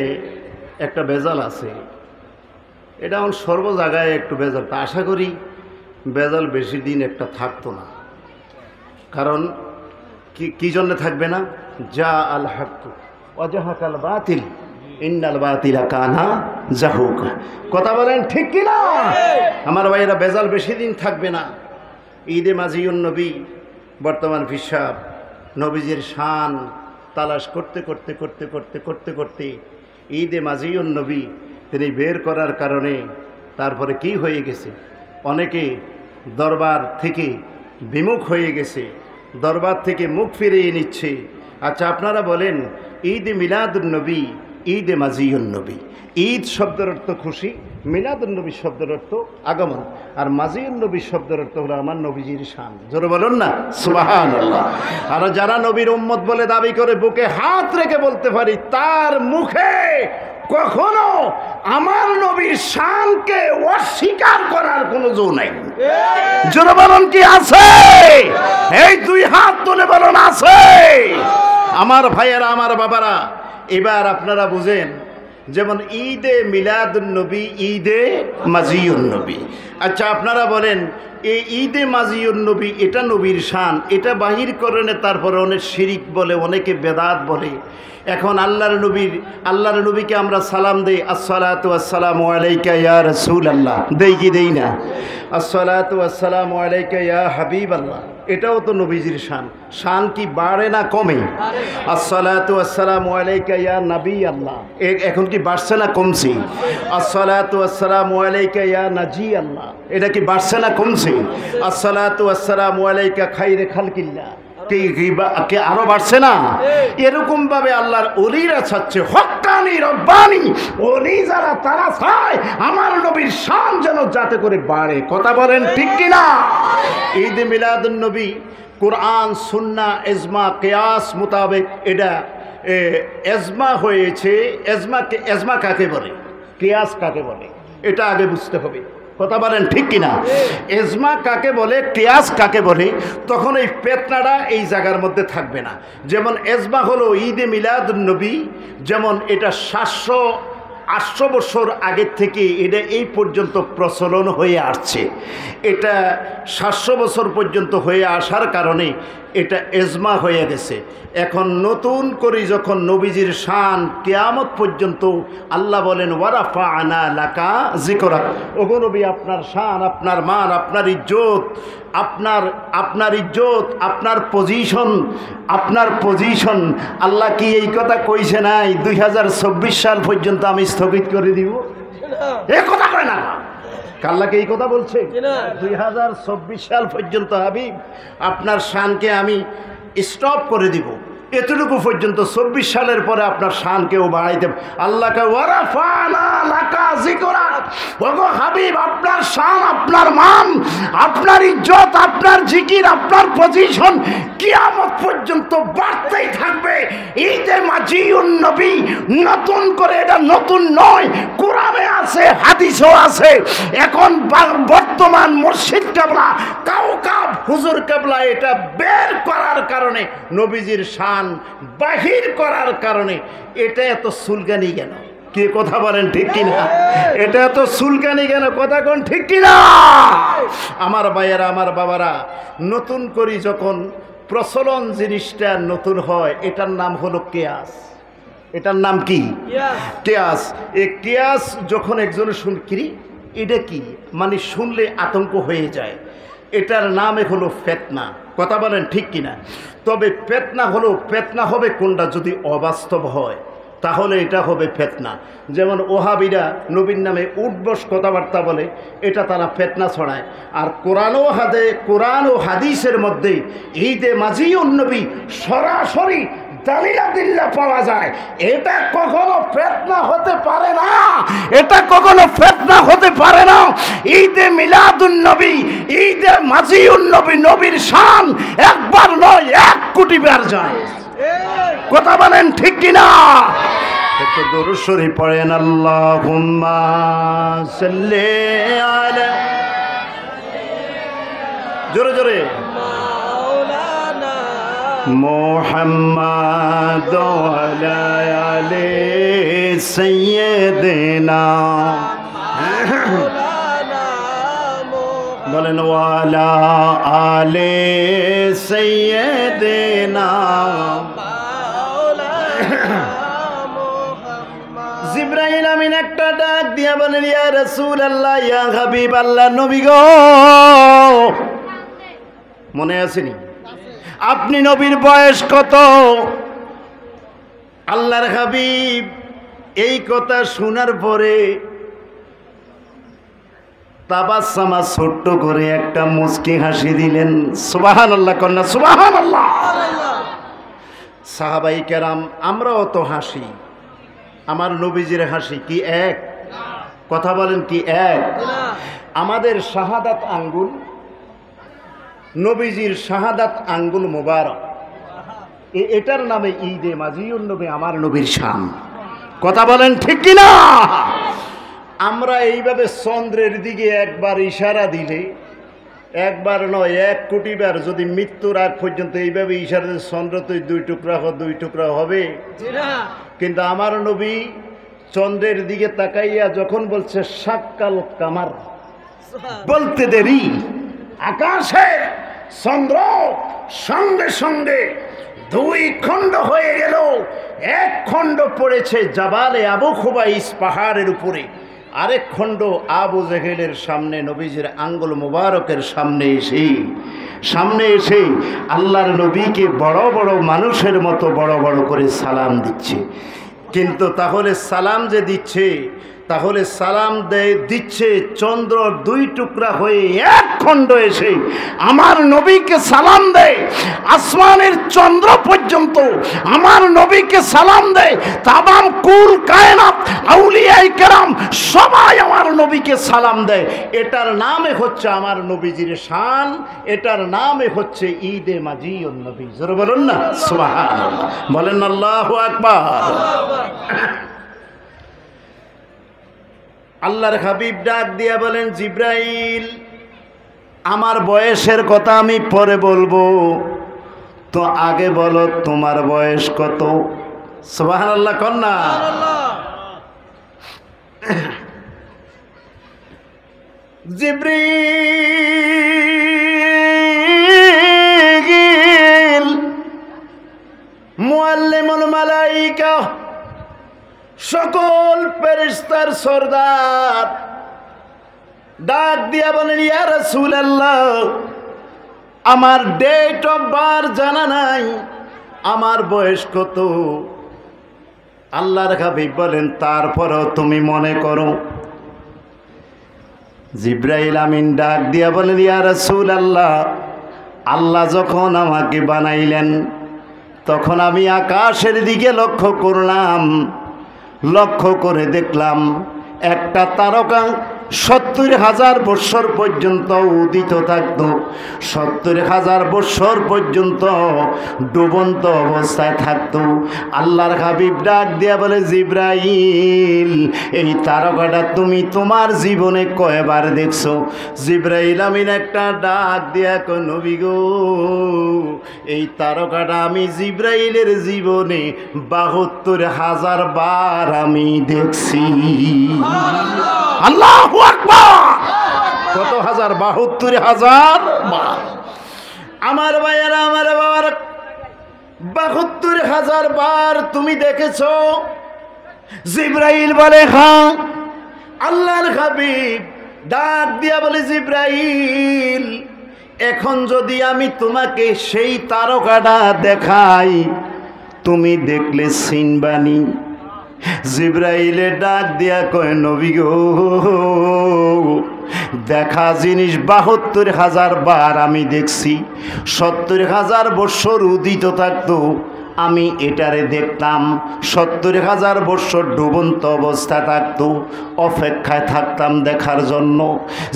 একটা ভেজাল আছে, এটা এখন সর্ব জায়গায় একটু ভেজাল। তা আশা করি ভেজাল বেশি দিন একটা থাকতো না। কারণ কি জন্য থাকবে না? যা আল হক ওয়াজাহাকাল বাতিল ইন্নাল বাতিলা কানা জাহুকা। কথা বলেন ঠিক কি না? আমার ভাইয়েরা, ভেজাল বেশি দিন থাকবে না। ঈদে মাজিউন নবী বর্তমান ফিসাব নবীজির শান তালাশ করতে করতে করতে করতে করতে করতে ঈদে মাজিউন নবী তিনি বের করার কারণে তারপরে কি হয়ে গেছে, অনেকে দরবার থেকে বিমুখ হয়ে গেছে, দরবার থেকে মুখ ফিরিয়ে নিচ্ছে। আচ্ছা, আপনারা বলেন ঈদে মিলাদুন নবী, ঈদে মাজিউন নবী, ঈদ শব্দের অর্থ খুশি, মিলাদুন নবী শব্দের অর্থ আগমন, আর মাজিউন নবী শব্দের অর্থ হলো আমার নবীজির শান। জোরে বলুন না সুবহানাল্লাহ। আর যারা নবীর উম্মত বলে দাবি করে বুকে হাত রেখে বলতে পারি, তার মুখে কখনো আমার নবীর শানকে অস্বীকার করার কোনো জো নাই। জোরে বলুন কি আছে? এই দুই হাত তুলে বলুন আছে। আমার ভাইয়েরা, আমার বাবারা, এবার আপনারা বুঝেন, যেমন ঈদে মিলাদুন নবী, ঈদে মাজিউন নবী। আচ্ছা, আপনারা বলেন এই ঈদে মাজিউন নবী এটা নবীর শান, এটা বাহির করেন, তারপরে অনেক শিরিক বলে, অনেকে বেদাত বলে। এখন আল্লাহর নবীকে আমরা সালাম দেই, আসসালাতু ওয়াসসালামু আলাইকা ইয়া রাসূলুল্লাহ, দেই কি দেই না? আসসালাতু ওয়াসসালামু আলাইকা ইয়া হাবিবাল্লাহ, এটাও তো নবীজির শান। শান কি বাড়ে না কমে? আসসালাতু ওয়াসসালামু আলাইকা ইয়া নবী আল্লাহ, এখন কি বাড়ছে না কমছে? আসসালাতু ওয়াসসালামু আলাইকা ইয়া নাজি আল্লাহ, এটা কি বাড়ছে না কমছে? আসসালাতু ওয়াসসালামু আলাইকা খাইরে খালকিল্লাহ, কে আরো বাড়ছে না? এরকম ভাবে আল্লাহর ওলিরা চাচ্ছে, হক্কানি রব্বানি ওলি যারা, তারা চায় আমার নবীর শান যেন যাতে করে বাড়ে। কথা বলেন ঠিক কিনা? ঈদ মিলাদুন নবী কোরআন সুন্নাহ ইজমা কিয়াস মোতাবেক এটা এজমা হয়েছে। এজমা কাকে বলে, কিয়াস কাকে বলে, এটা আগে বুঝতে হবে। কথা বলেন ঠিক কিনা? এজমা কাকে বলে, কিয়াস কাকে বলে, তখন এই পেতনাটা এই জায়গার মধ্যে থাকবে না। যেমন এজমা হলো ঈদে মিলাদুন নবী, যেমন এটা 700-800 বছর আগের থেকে এটা এই পর্যন্ত প্রচলন হয়ে আসছে। এটা 700 বছর পর্যন্ত হয়ে আসার কারণে এটা এজমা হয়ে গেছে। এখন নতুন করে যখন নবীজির শান কিয়ামত পর্যন্ত আল্লাহ বলেন ওয়ারাফা'না লাকা যিকরাক, ওগো নবী আপনার শান, আপনার মান, আপনার ইজ্জত, আপনার ইজ্জত, আপনার পজিশন আল্লাহ কি এই কথা কইছে নাই 2024 সাল পর্যন্ত আমি স্থগিত করে দিব? এ কথা কয় না। আল্লাহকে এই কথা বলছে 2024 সাল পর্যন্ত হাবিব আপনার শানকে আমি স্টপ করে দিব, এতটুকু পর্যন্ত। 24 সালের পরে আপনার শানকেও বাড়াইতে আল্লাহকে ওয়ারাফা'না লাকা যিকরাক, ওগো হাবিব আপনার শান, আপনার মান, আপনার ইজ্জত, আপনার জিকির, আপনার পজিশন কিয়ামত পর্যন্ত বাড়তেই থাকবে। ঈদে মাজিউন নবী নতুন করে, এটা নতুন নয়, কোরআনে আছে, হাদিসও আছে। এখন বর্তমান মুর্শিদ কেবলা, কাউকাব হুজুর কেবলা এটা বের করার কারণে, নবীজির শান বাহির করার কারণে এটা এত সুলগানি কেন? কে কথা বলেন ঠিক কিনা? এটা তো সুলকানি কেন, কথা কোন ঠিক কিনা? আমার ভাইয়েরা, আমার বাবারা, নতুন করি যখন প্রচলন জিনিসটা নতুন হয়, এটার নাম হলো কেয়াস। এটার নাম কি? কেয়াস। এই কেয়াস যখন একজনে শুনকি এটা কি মানে শুনলে আতঙ্ক হয়ে যায়, এটার নাম হলো ফেতনা। কথা বলেন ঠিক কিনা? তবে ফেতনা হবে কোনটা? যদি অবাস্তব হয় তাহলে এটা হবে ফেতনা। যেমন ওহাবিরা নবীর নামে উঠবস কথাবার্তা বলে, এটা তারা ফেতনা ছড়ায়। আর কোরআন ও হাদিসের মধ্যে ঈদে মাজিউন নবী সরাসরি দালিলাদিল্লা পাওয়া যায়। এটা কখনো ফেতনা হতে পারে না, এটা কখনো ফেতনা হতে পারে না। ঈদে মিলাদুন নবী, ঈদে মাজিউন নবী, নবীর শান একবার নয় 1 কোটি বার যায়। কথা বলেন ঠিক কিনা? একটু দরুদ শরীফ পড়েন, আল্লাহুম্মা সাল্লি আলা, জোরে জোরে, মাওলানা মুহাম্মাদ ওয়ালা আলি সাইয়্যিদিনা, মাওলানা বলেন ওয়ালা আলি সাইয়্যিদিনা। জিবরাইল আমিন একটা ডাক দিয়া বলেন, ইয়া রাসূলুল্লাহ, ইয়া হাবিবাল্লাহ, নবী গো, মনে আসেনি আপনি নবীর বয়স কত? আল্লাহর হাবিব এই কথা শোনার পরে তাবাসসামা ছোট্ট করে একটা মুচকি হাসি দিলেন। সুবহানাল্লাহ কন্যা, সুবহানাল্লাহ। সাহাবাই কেরাম আমরাও তো হাসি, আমার নবীজির হাসি কি এক? কথা বলেন কি এক? আমাদের শাহাদাত আঙ্গুল, নবীজির শাহাদাত আঙ্গুল মোবারক, এটার নামে ঈদে মাজিউন নবী, আমার নবীর শান। কথা বলেন ঠিক কিনা? আমরা এইভাবে চন্দ্রের দিকে একবার ইশারা দিলে, একবার নয় 1 কোটি বার, যদি মৃত্যুর আগ পর্যন্ত এইভাবে ইশারা দিলে চন্দ্র তো 2 টুকরা হবে। কিন্তু আমার নবী চন্দ্রের দিকে তাকাইয়া যখন বলছে শাক্কাল কামার, বলতে দেরি আকাশে চন্দ্র সঙ্গে সঙ্গে 2 খণ্ড হয়ে গেল। 1 খণ্ড পড়েছে জাবালে আবু খুবাইস পাহাড়ের উপরে, আরেক খণ্ড আবু জেহেলের সামনে, নবীজির আঙ্গুল মুবারকের সামনে এসে আল্লাহর নবীকে বড় বড় মানুষের মতো বড় বড় করে সালাম দিচ্ছে। কিন্তু তাহলে সালাম যে দিচ্ছে, তাহলে সালাম দিচ্ছে চন্দ্র 2 টুকরা হয়ে 1 খণ্ড এসে আমার নবীকে সালাম দেয়। আসমানের চন্দ্র পর্যন্ত আমার নবীকে সালাম দেয়। তামাম কুল কায়নাত আউলিয়ায়ে কেরাম সবাই আমার নবীকে সালাম দেয়। এটার নামে হচ্ছে আমার নবীজির শান, এটার নামে হচ্ছে ঈদে মাজিউন নবী। জোরে বলুন না সুবহানাল্লাহ, বলেন আল্লাহু আকবার। আল্লাহর হাবিব ডাক দিয়া বলেন, জিবরাইল, আমার বয়সের কথা আমি পরে বলবো, তো আগে বলো তোমার বয়স কত? সুবহানাল্লাহ কন্যা। জিবরিল মুআল্লিমুল মালাইকা, সকল ফেরেশতার সরদার, ডাক দিয়া বলেন, ইয়া রাসূলুল্লাহ, আমার ডেট অফ বার্থ জানা নাই, আমার বয়স কত? আল্লাহর হাবিব বলেন, তারপরও তুমি মনে করো। জিবরাইল আমিন ডাক দিয়া বলেন, ইয়া রাসূলুল্লাহ, আল্লাহ যখন আমাকে বানাইলেন তখন আমি আকাশের দিকে লক্ষ্য করলাম, লক্ষ্য করে দেখলাম একটা তারকা 70,000 বৎসর পর্যন্ত উদিত থাকতো, 70,000 বৎসর পর্যন্ত ডুবন্ত অবস্থায় থাকতো। আল্লাহর হাবিব ডাক দিয়া বলে, জিব্রাইল, এই তারকাটা তুমি তোমার জীবনে কয়বার দেখছো? জিব্রাইল আমিন একটা ডাক দিয়া কয়, নবী গো, এই তারকাটা আমি জিব্রাইলের জীবনে 72,000 বার আমি দেখছি। আল্লাহু আকবার। কত হাজার? 72,000 বার। আমার ভাইয়েরা, আমার বাবার, 72,000 বার তুমি দেখেছো? জিব্রাইল বলে হ্যাঁ। আল্লাহর হাবিব ডাক দিয়া বলে, জিব্রাইল, এখন যদি আমি তোমাকে সেই তারকাটা দেখাই, তুমি দেখলে চিনবানি? জিব্রাইলে ডাক দিয়া কয়, নবী গো, দেখা জিনিস 72,000 বার আমি দেখছি। 70,000 বৎসর উদিত থাকতো, আমি এটারে দেখতাম। 70,000 বৎসর ডুবন্ত অবস্থা থাকতো, অপেক্ষায় থাকতাম দেখার জন্য।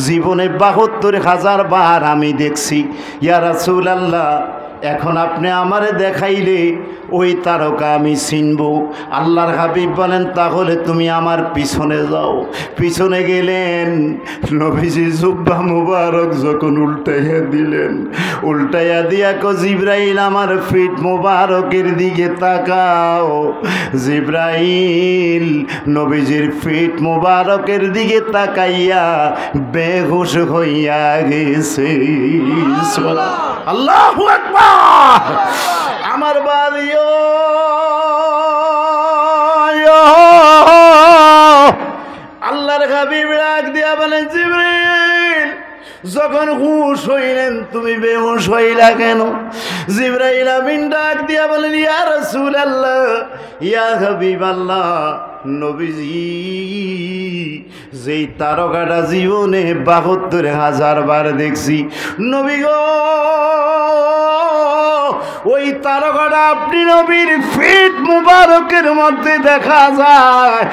জীবনে 72,000 বার আমি দেখছি। ইয়া রাসূলুল্লাহ, এখন আপনি আমারে দেখাইলে ওই তারকা আমি চিনব। আল্লাহর হাবিব বলেন, তাহলে তুমি আমার পিছনে যাও। পিছনে গেলেন, নবীজি জুব্বা মুবারক যখন উল্টাইয়া দিলেন, উল্টাইয়া দিয়া কো, জিব্রাইল আমার ফিট মুবারকের দিকে তাকাও। জিব্রাইল নবীজির ফিট মুবারকের দিকে তাকাইয়া বেহুশ হইয়া গেছে। আল্লাহু আকবার। আমার বাড়িও আল্লাহর হাবিব ডাক দিয়া বলেন, জিবরাইল, যখন হুঁশ হইলেন তুমি বেহুশ হইলা কেন? জিবরাইল আমিন ডাক দিয়া বলেন, ইয়া রাসূলুল্লাহ, ইয়া হাবিবাল্লাহ, নবীজি যেই তারকাটা জীবনে 72,000 বার দেখছি, নবী গো, ওই তারকাটা আপনি নবীর ফিট মুবারকের মধ্যে দেখা যায়।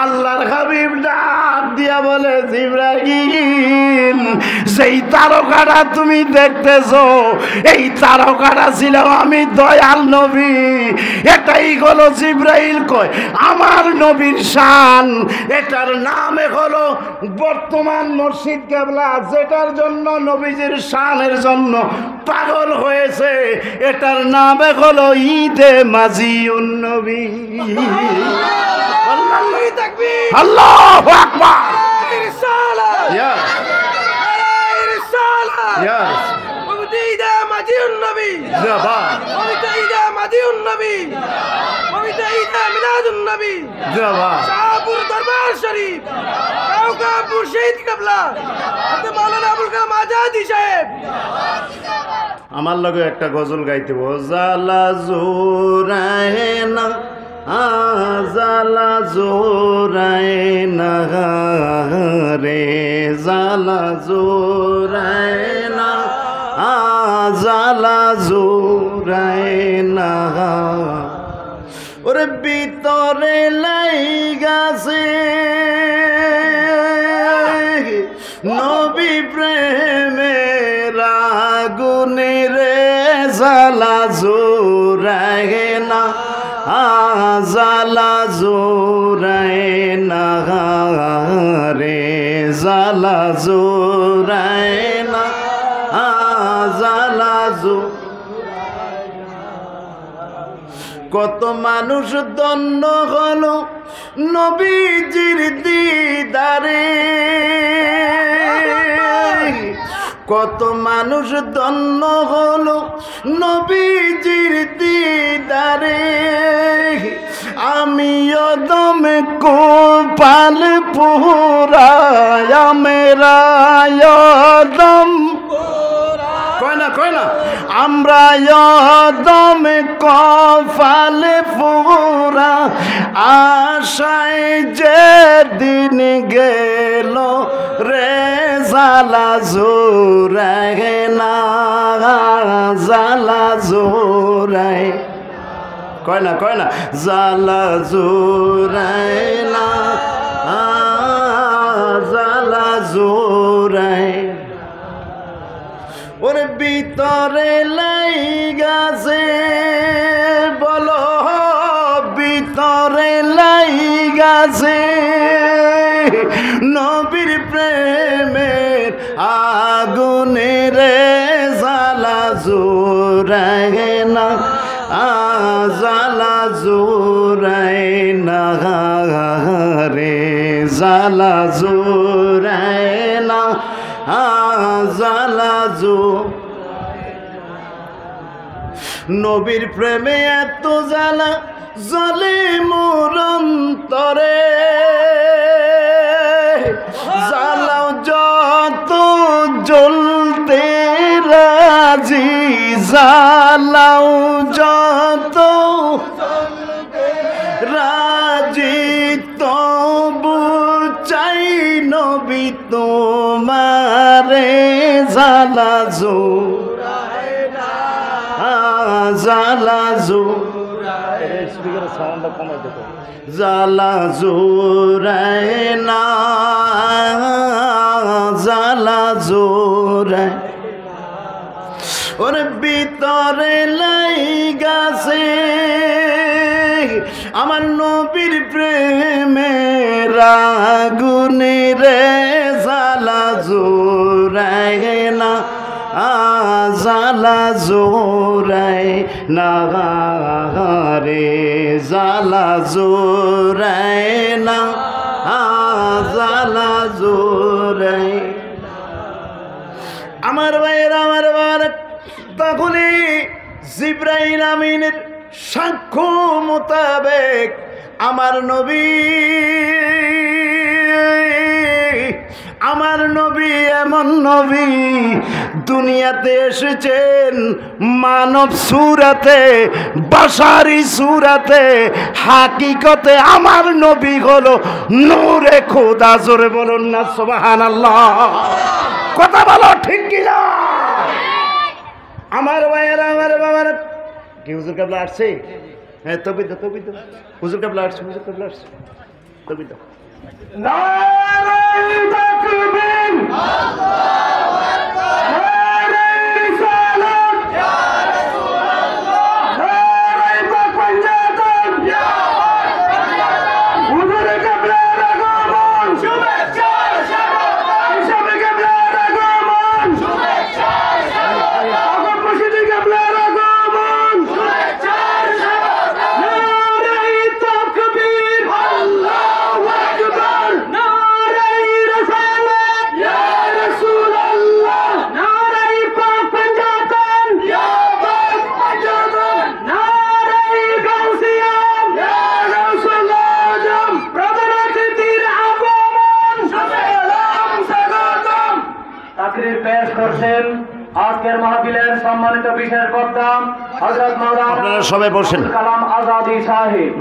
আল্লাহর হাবিব ডাক দিয়া বলে, জিবরাইল, সেই তারকাটা তুমি দেখতেছো, এই তারকাটা ছিলাম আমি, দয়াল নবী। এটাই হলো, জিবরাইল কয়, আমার নবীর শান। এটার নামে হলো বর্তমান মসজিদ কেবলা, যেটার জন্য নবীজির শানের জন্য পাগল হয়েছে, এটার নামে হলো ঈদে মাজিউন নবী। আল্লাহু আকবার। দরবার শরীফ, মুর্শিদ কেবলা, মাওলানা আবুল কালাম আজাদি সাহেব। আমার লগে একটা গজল গাইতে, জালা জোরায় না, জালা জোরায় না রে, জালা জোরায় না, জালা জোরায় না, ওরে ভিতরে লাইগাছে নবী প্রেমের আগুনে রে, জালা জোরায় না, জালা জোরায় না রে, জালা জোরায় না, জালা জোরায়। কত মানুষ ধন্য হলো নবীজির দিদারে, কত মানুষ ধন্য হলো নবীজির দিদারে। আমিও দমে কোপাল পুরায়, মেরা দম কয় না, আমরা দমে কপালে পুরা, আশায় যে দিন গেল রে, জালা জোরায় না, জালা জোরায়, কয় না, জালা জোরায় না, জালা জোরায় ওরে ভিতরে লাইগাছে বলো ভিতরে লাইগাছে নবীর প্রেমের আগুনে রে জ্বালা জোরায় না জ্বালা জোরায় না রে জ্বালা জোরায় না জ্বালা জো নবীর প্রেমে এত জ্বালা জ্বলে মোর অন্তরে জ্বালাও যত জ্বলতে রাজি জ্বালাও যত রাজি তবু চাই নবী তোমারে জ্বালা জো জ্বালা জো জ্বালা জোরায় না জ্বালা জোরায় ওর ভিতরে লাইগাছে আমার নবীর প্রেমের আগুনে রে জ্বালা জোরায় না জ্বালা জোরায় না রে জ্বালা জোরায় না জ্বালা জোরায় আমার ভাইয়ের আমার বার তখনই জিবরাইল আমিনের সাক্ষ্য মোতাবেক আমার নবী এমন নবী দুনিয়াতে এসেছেন মানব সুরাতে বাশারি সুরাতে হাকিকতে আমার নবী হলো নূরে খোদা জোরে বলুন না সুবহানাল্লাহ কথা বলো ঠিক কিনা আমার ভাইয়েরা আমার বাবার কি হুজুর কাবলা আসছে হ্যাঁ তবে তো হুজুর কাবলা আসছে তবে তো নারায়ে তাকবীর আল্লাহু আকবার নারায়ে রিসালাত ইয়া রাসূলুল্লাহ নারায়ে পাঞ্জাতন ইয়া পাঞ্জাতন হুজুর কাবলার আগমন শুভেচ্ছা স্বাগতম সবে কাবলার আগমন শুভেচ্ছা স্বাগতম আগম মুর্শিদ কাবলার আগমন শুভেচ্ছা স্বাগতম নারায়ে তাকবীর আল্লাহু আকবার নারায়ে রিসালাত ইয়া রাসূলুল্লাহ নারায়ে পাঞ্জাতন ইয়া পাঞ্জাতন নারায়ে গাউসিয়া ইয়া গাউসুল আজম প্রধান অতিথির আগমন সালাম স্বাগতম তাকরীর পেশ করছেন আজকের মাহফিলের সম্মানিত বিশেষ বক্তা হযরত মাওলানা আপনারা সবাই বসেন কালাম আজাদি সাহেব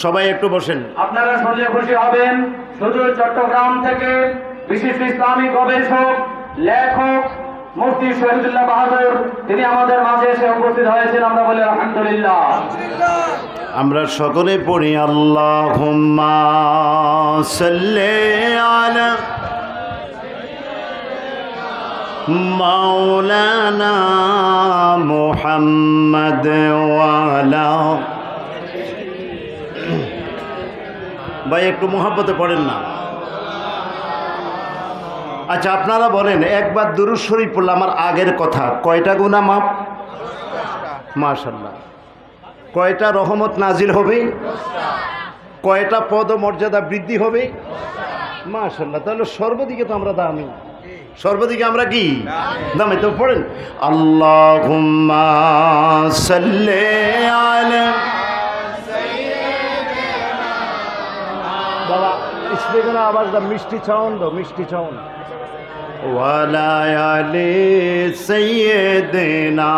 সবাই একটু বসেন আপনারা শুনলে খুশি হবেন সুদূর চট্টগ্রাম থেকে বিশিষ্ট ইসলামিক গবেষক লেখক মুফতি শহীদুল্লাহ বাহাদুর তিনি আমাদের মাঝে এসে উপস্থিত হয়েছেন আমরা বলি আলহামদুলিল্লাহ আমরা সকলে পড়ি আল্লাহুম্মা সাল্লি আলা মাওলানা মুহাম্মদ ওয়া আলা ভাই একটু মোহাব্বতে পড়েন না আচ্ছা আপনারা বলেন একবার দুরূদ শরীফ পড়লে আমার আগের কথা কয়টা গুনাহ মাফ মাশাআল্লাহ কয়টা রহমত নাজিল হবে কয়টা পদ ও মর্যাদা বৃদ্ধি হবে মাশাআল্লাহ তাহলে সর্বদিকে তো আমরা দামি সর্বদিকে আমরা কি দামি তো পড়েন আল্লাহুম্মা সাল্লি আলা বাবা স্পিকারে আওয়াজটা মিষ্টি চাউন দাও মিষ্টি চাউন ওয়ালা আলি সাইয়্যিদিনা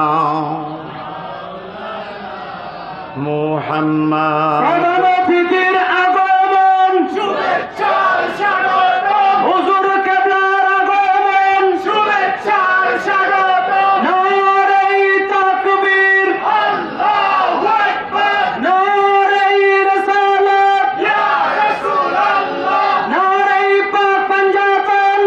মুহাম্মদ প্রধান অতিথির আগমন শুভেচ্ছা স্বাগতম হুজুর কেবলার আগমন শুভেচ্ছা স্বাগতম নারায়ে তাকবীর আল্লাহু আকবার নারায়ে রিসালাত ইয়া রাসূলুল্লাহ নারায়ে পাঞ্জাতন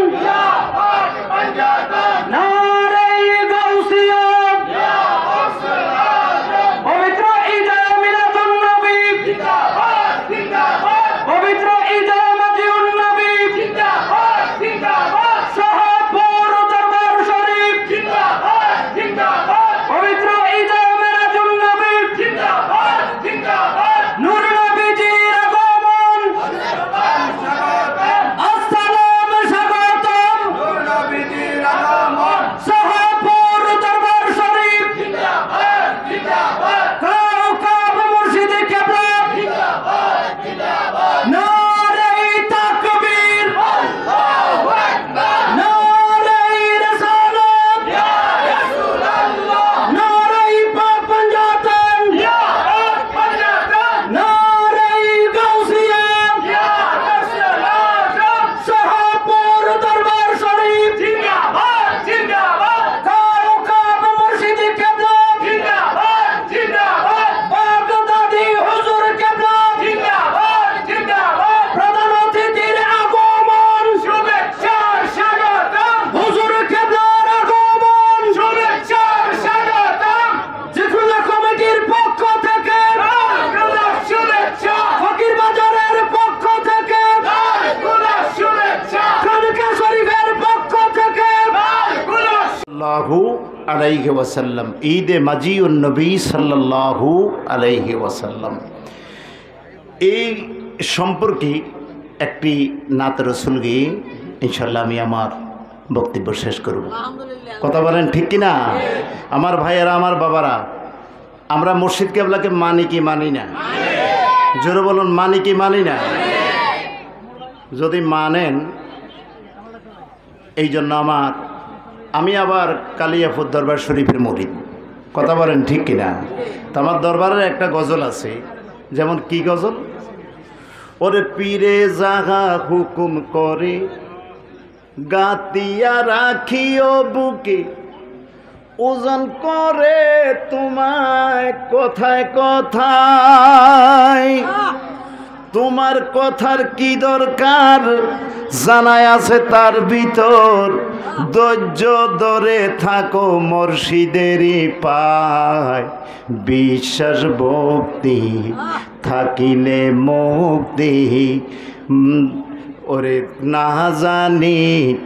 সাল্লাল্লাহু আলাইহি ওয়াসাল্লাম, ঈদে মাজিউন নবী সাল্লাল্লাহু আলাইহি ওয়াসাল্লাম। এই সম্পর্কে একটি নাত রসুল গিয়ে ইনশাল্লাহ আমি আমার বক্তব্য শেষ করব। কথা বলেন ঠিক কিনা? আমার ভাইয়েরা, আমার বাবারা, আমরা মুর্শিদ কেবলাকে মানি কি মানি না? জোরে বলুন, মানি কি মানি না? যদি মানেন, এই জন্য আমি আবার কালিয়াপুর দরবার শরীফের মুরিদ। কথা বলেন ঠিক কিনা? তো আমার দরবারের একটা গজল আছে, যেমন কি গজল? ওরে পীরে জাগা হুকুম করে গাতিয়া রাখিও বুকে, ওজন করে তোমায় কথায় কথায়। তোমার কথার কি দরকার জানায় আছে তার ভিতর, ধৈর্য ধরে থাকো মুর্শিদেরই পায়। বিশ্বাস ভক্তি থাকিলে মুক্তি, ওরে না জানি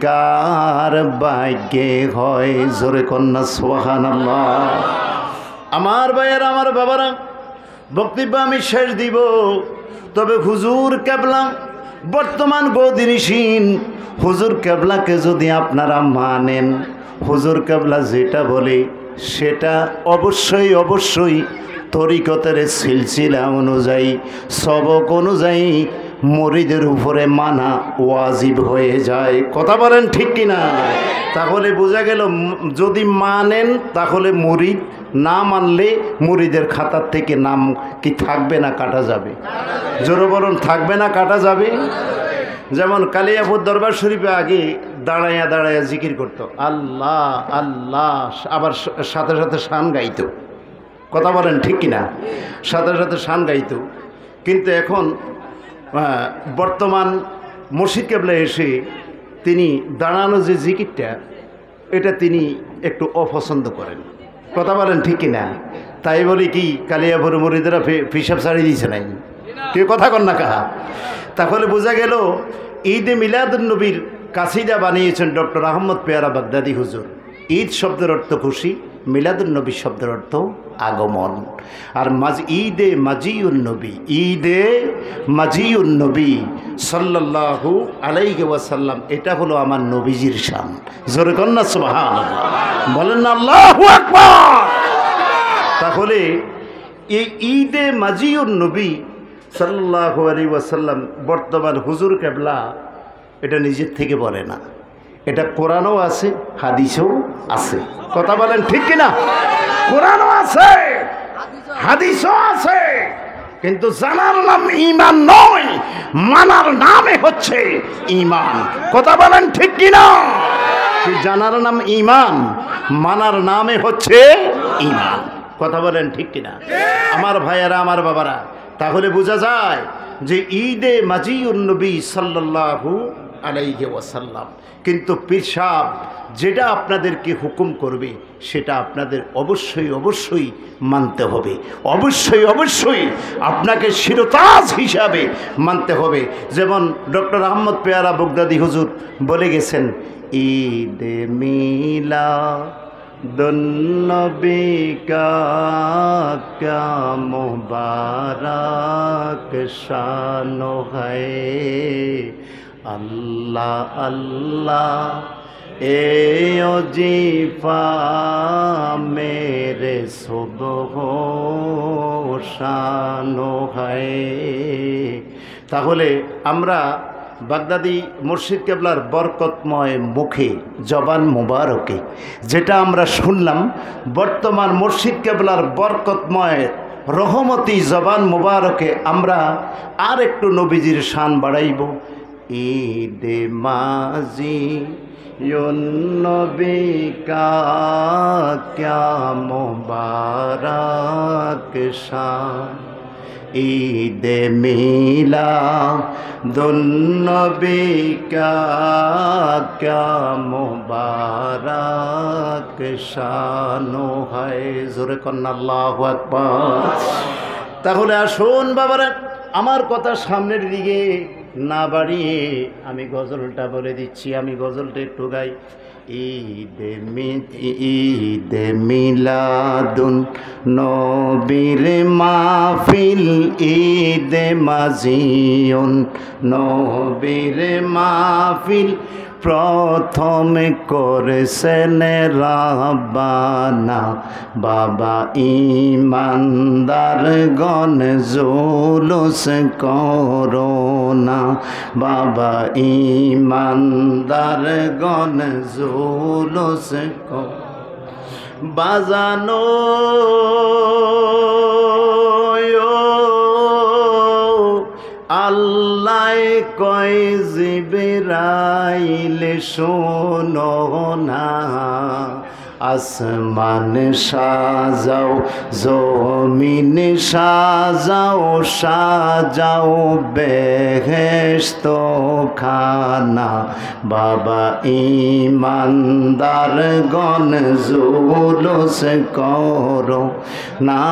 কার ভাগ্যে হয়। জোরে কন্যা সুবহানাল্লাহ। আমার ভাইয়ের, আমার বাবারা, বক্তব্য আমি শেষ দিব। তবে হুজুর কেবলা বর্তমান বদিনিসীন হুজুর কেবলাকে যদি আপনারা মানেন, হুজুর কেবলা যেটা বলে সেটা অবশ্যই অবশ্যই তরিকতের সিলসিলা অনুযায়ী, সবক অনুযায়ী মুরিদের উপরে মানা ওয়াজিব হয়ে যায়। কথা বলেন ঠিক কিনা? তাহলে বোঝা গেল, যদি মানেন তাহলে মুরিদ, না মানলে মুরিদের খাতার থেকে নাম কি থাকবে না কাটা যাবে? জোরে বলুন, থাকবে না কাটা যাবে? যেমন কালিয়াপুর দরবার শরীফে আগে দাঁড়াইয়া দাঁড়াইয়া জিকির করত, আল্লাহ আল্লাহ, আবার সাথে সাথে শান গাইত। কথা বলেন ঠিক কিনা? সাথে সাথে শান গাইত। কিন্তু এখন বর্তমান মুর্শিদ কেবলা এসে তিনি দাঁড়ানো যে জিকিরটা, এটা তিনি একটু অপছন্দ করেন। কথা বলেন ঠিক কিনা? তাই বলি কি কালিয়াপুর মুরিদেরা পিসাব ছাড়িয়ে দিয়েছে নাই? কেউ কথা কন না কাহা? তাহলে বোঝা গেল ঈদে মিলাদুন নবীর কাসিদা বানিয়েছেন ডক্টর আহমদ পেয়ারা বাগদাদি হুজুর। ঈদ শব্দের অর্থ খুশি, মিলাদুন নবী শব্দের অর্থ আগমন। আর ঈদে মাজিউন নবী, ঈদে মাজিউন নবী সাল্লাল্লাহু আলাইহি ওয়াসাল্লাম, এটা হলো আমার নবীজির শান। জোরে কন্যা সুবহানাল্লাহ, বলেন না আল্লাহু আকবার। তাহলে এই ঈদে মাজিউন নবী সাল্লাল্লাহু আলাইহি ওয়াসাল্লাম বর্তমান হুজুর কেবলা এটা নিজের থেকে বলে না, এটা কোরআনও আছে, হাদিসও আছে। কথা বলেন ঠিক কিনা? কোরআনও আছে, হাদিসও আছে, কিন্তু জানার নাম ঈমান নয়, মানার নামে হচ্ছে ঈমান। কথা বলেন ঠিক কিনা? জানার নাম ঈমান, মানার নামে হচ্ছে ঈমান। কথা বলেন ঠিক কিনা? আমার ভাইয়েরা, আমার বাবারা, তাহলে বোঝা যায় যে ঈদে মাজিউন নবী সাল্লাল্লাহু আলাইহি ওয়াসাল্লাম। কিন্তু পীর সাহেব যেটা আপনাদেরকে হুকুম করবে সেটা আপনাদের অবশ্যই অবশ্যই মানতে হবে, অবশ্যই অবশ্যই আপনাকে শিরতাজ হিসাবে মানতে হবে। যেমন ডক্টর আহমদ পেয়ারা বাগদাদি হুজুর বলে গেছেন, ঈদে মিলাদুন নবী কা ক্যা মুবারক শানো হ্যায়, আল্লাহ আল্লাহ এ ওজিফা মেরে সুবহ শানো হ্যায়। তাহলে আমরা বাগদাদি মুর্শিদ কেবলার বরকতময় মুখে, জবান মুবারকে যেটা আমরা শুনলাম, বর্তমান মুর্শিদ কেবলার বরকতময় রহমতি জবান মুবারকে আমরা আর একটু নবীজির শান বাড়াইব। ঈদে মাজিউন নবী কা ক্যা মুবারক শান, ঈদে মিলাদুন নবী কা ক্যা মুবারক শানো হ্যায়। জোরে কন্না আল্লাহু আকবার। তাহলে আসুন বাবারা, আমার কথা সামনের দিকে না বাড়িয়ে আমি গজলটা বলে দিচ্ছি। আমি গজলটা একটু গাই। ঈদে মিলাদুন নবীর মাহফিল, ঈদে মাজিয়ুন নবীর মাহফিল, প্রথমে করেছেন রাব্বানা। বাবা ইমানদার গণ জুলুস করোনা, বাবা ইমানদার গণ জুলুস বাজানো আল্লাহ কয় জিবরাইল শোনো না, আসমান সাজাও জমিন সাজাও, সাজাও বেহেশত খানা। বাবা ইমানদার গণ জুলুস করো না,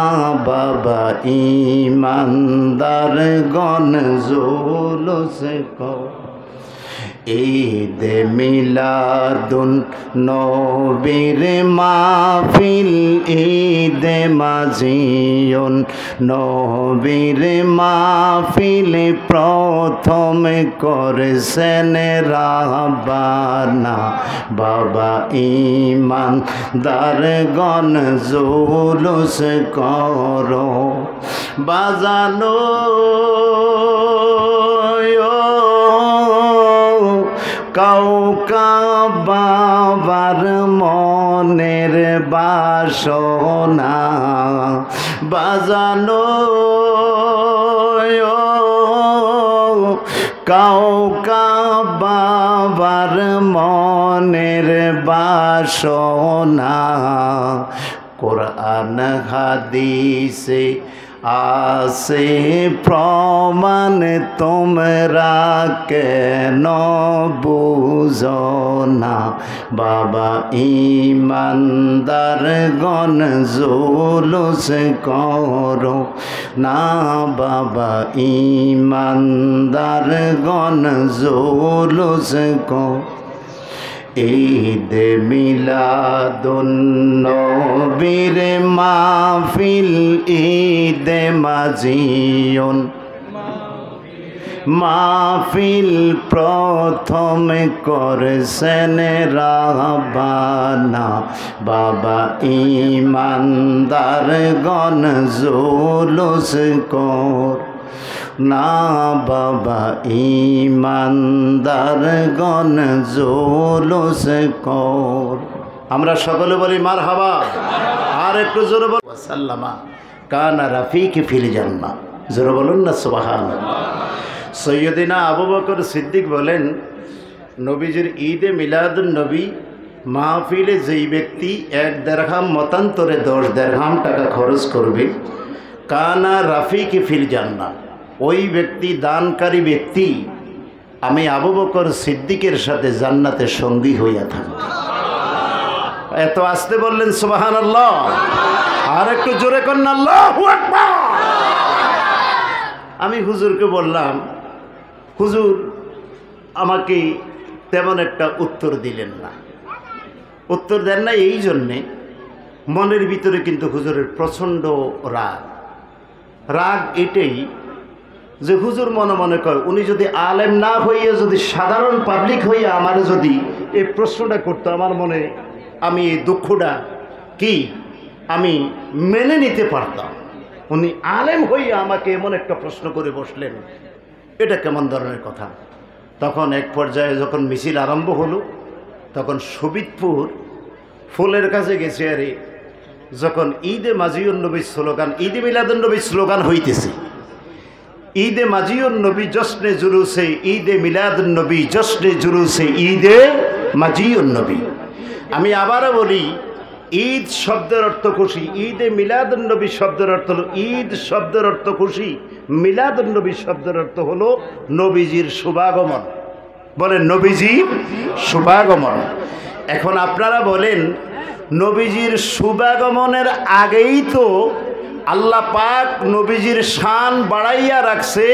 বাবা ইমানদার গণ জুলুস করো। ঈদে মিলাদুন নবীর মাহফিল, ঈদে মাজিয়ুন নবীর মাহফিল, প্রথমে করেছেন রাব্বানা। বাবা ইমানদার গণ জুলুস করো বাজানো কাউকা বাবার মনের বাসনা বাজানো, কাউকা বাবার মনের বাসনা। কোরআন হাদিসে আসে প্রমাণ, তোমরা কেন বুঝো না। বাবা ইমানদার গণ জুলুস করো না, বাবা ইমানদার গণ জুলুস করো। ঈদে মিলাদুন নবীর মাহফিল, ঈদে মাজিয়ুন মাহফিল, প্রথমে করেছেন রাব্বানা। বাবা ইমানদার গণ জুলুস কর না, বাবা ইমানদার গণ জুলুস কর। আমরা সকলে বলি মারহাবা, আর একটু জোরে বল সাল্লামা কানা রাফিক ফিল জান্নাহ। জোরে বলুন না সুবহানাল্লাহ। সৈয়দিনা আবু বকর সিদ্দিক বলেন, নবীজির ঈদে মিলাদুন নবী মাহফিলে যেই ব্যক্তি 1 দিরহাম মতান্তরে 10 দিরহাম টাকা খরচ করবে, কানা রাফিক ফিল জান্নাহ, ওই ব্যক্তি দানকারী ব্যক্তি আমি আবু বকর সিদ্দিকের সাথে জান্নাতে সঙ্গী হইয়া থাকব। এত আসতে বললেন সুবহানাল্লাহ, আর একটু জোরে করেন আল্লাহু আকবার। আমি হুজুরকে বললাম, হুজুর আমাকে তেমন একটা উত্তর দিলেন না। উত্তর দেন না এই জন্যে, মনের ভিতরে কিন্তু হুজুরের প্রচণ্ড রাগ এটাই যে হুজুর মনে মনে কয় উনি যদি আলেম না হইয়া যদি সাধারণ পাবলিক হইয়া আমার যদি এই প্রশ্নটা করতো, আমার মনে আমি এই দুঃখটা কি আমি মেনে নিতে পারতাম। উনি আলেম হইয়া আমাকে এমন একটা প্রশ্ন করে বসলেন, এটা কেমন ধরনের কথা। তখন এক পর্যায়ে যখন মিছিল আরম্ভ হলো, তখন শোভিতপুর ফুলের কাছে গেছে। আরে যখন ঈদে মাজিউন নবীর স্লোগান, ঈদে মিলাদুন নবীর স্লোগান হইতেছে, ঈদে মাজিউন নবী জশ্নে জুলুসে, ঈদে মিলাদুন নবী জশ্নে জুলুসে, ঈদে মাজিউন নবী। আমি আবারও বলি, ঈদ শব্দের অর্থ খুশি, ঈদে মিলাদুন নবী শব্দের অর্থ হলো ঈদ শব্দের অর্থ খুশি, মিলাদুন নবী শব্দের অর্থ হলো নবীজির শুভাগমন। বলেন নবীজির শুভাগমন। এখন আপনারা বলেন, নবীজির শুভাগমনের আগেই তো আল্লাহ পাক নবীজির শান বাড়াইয়া রাখছে,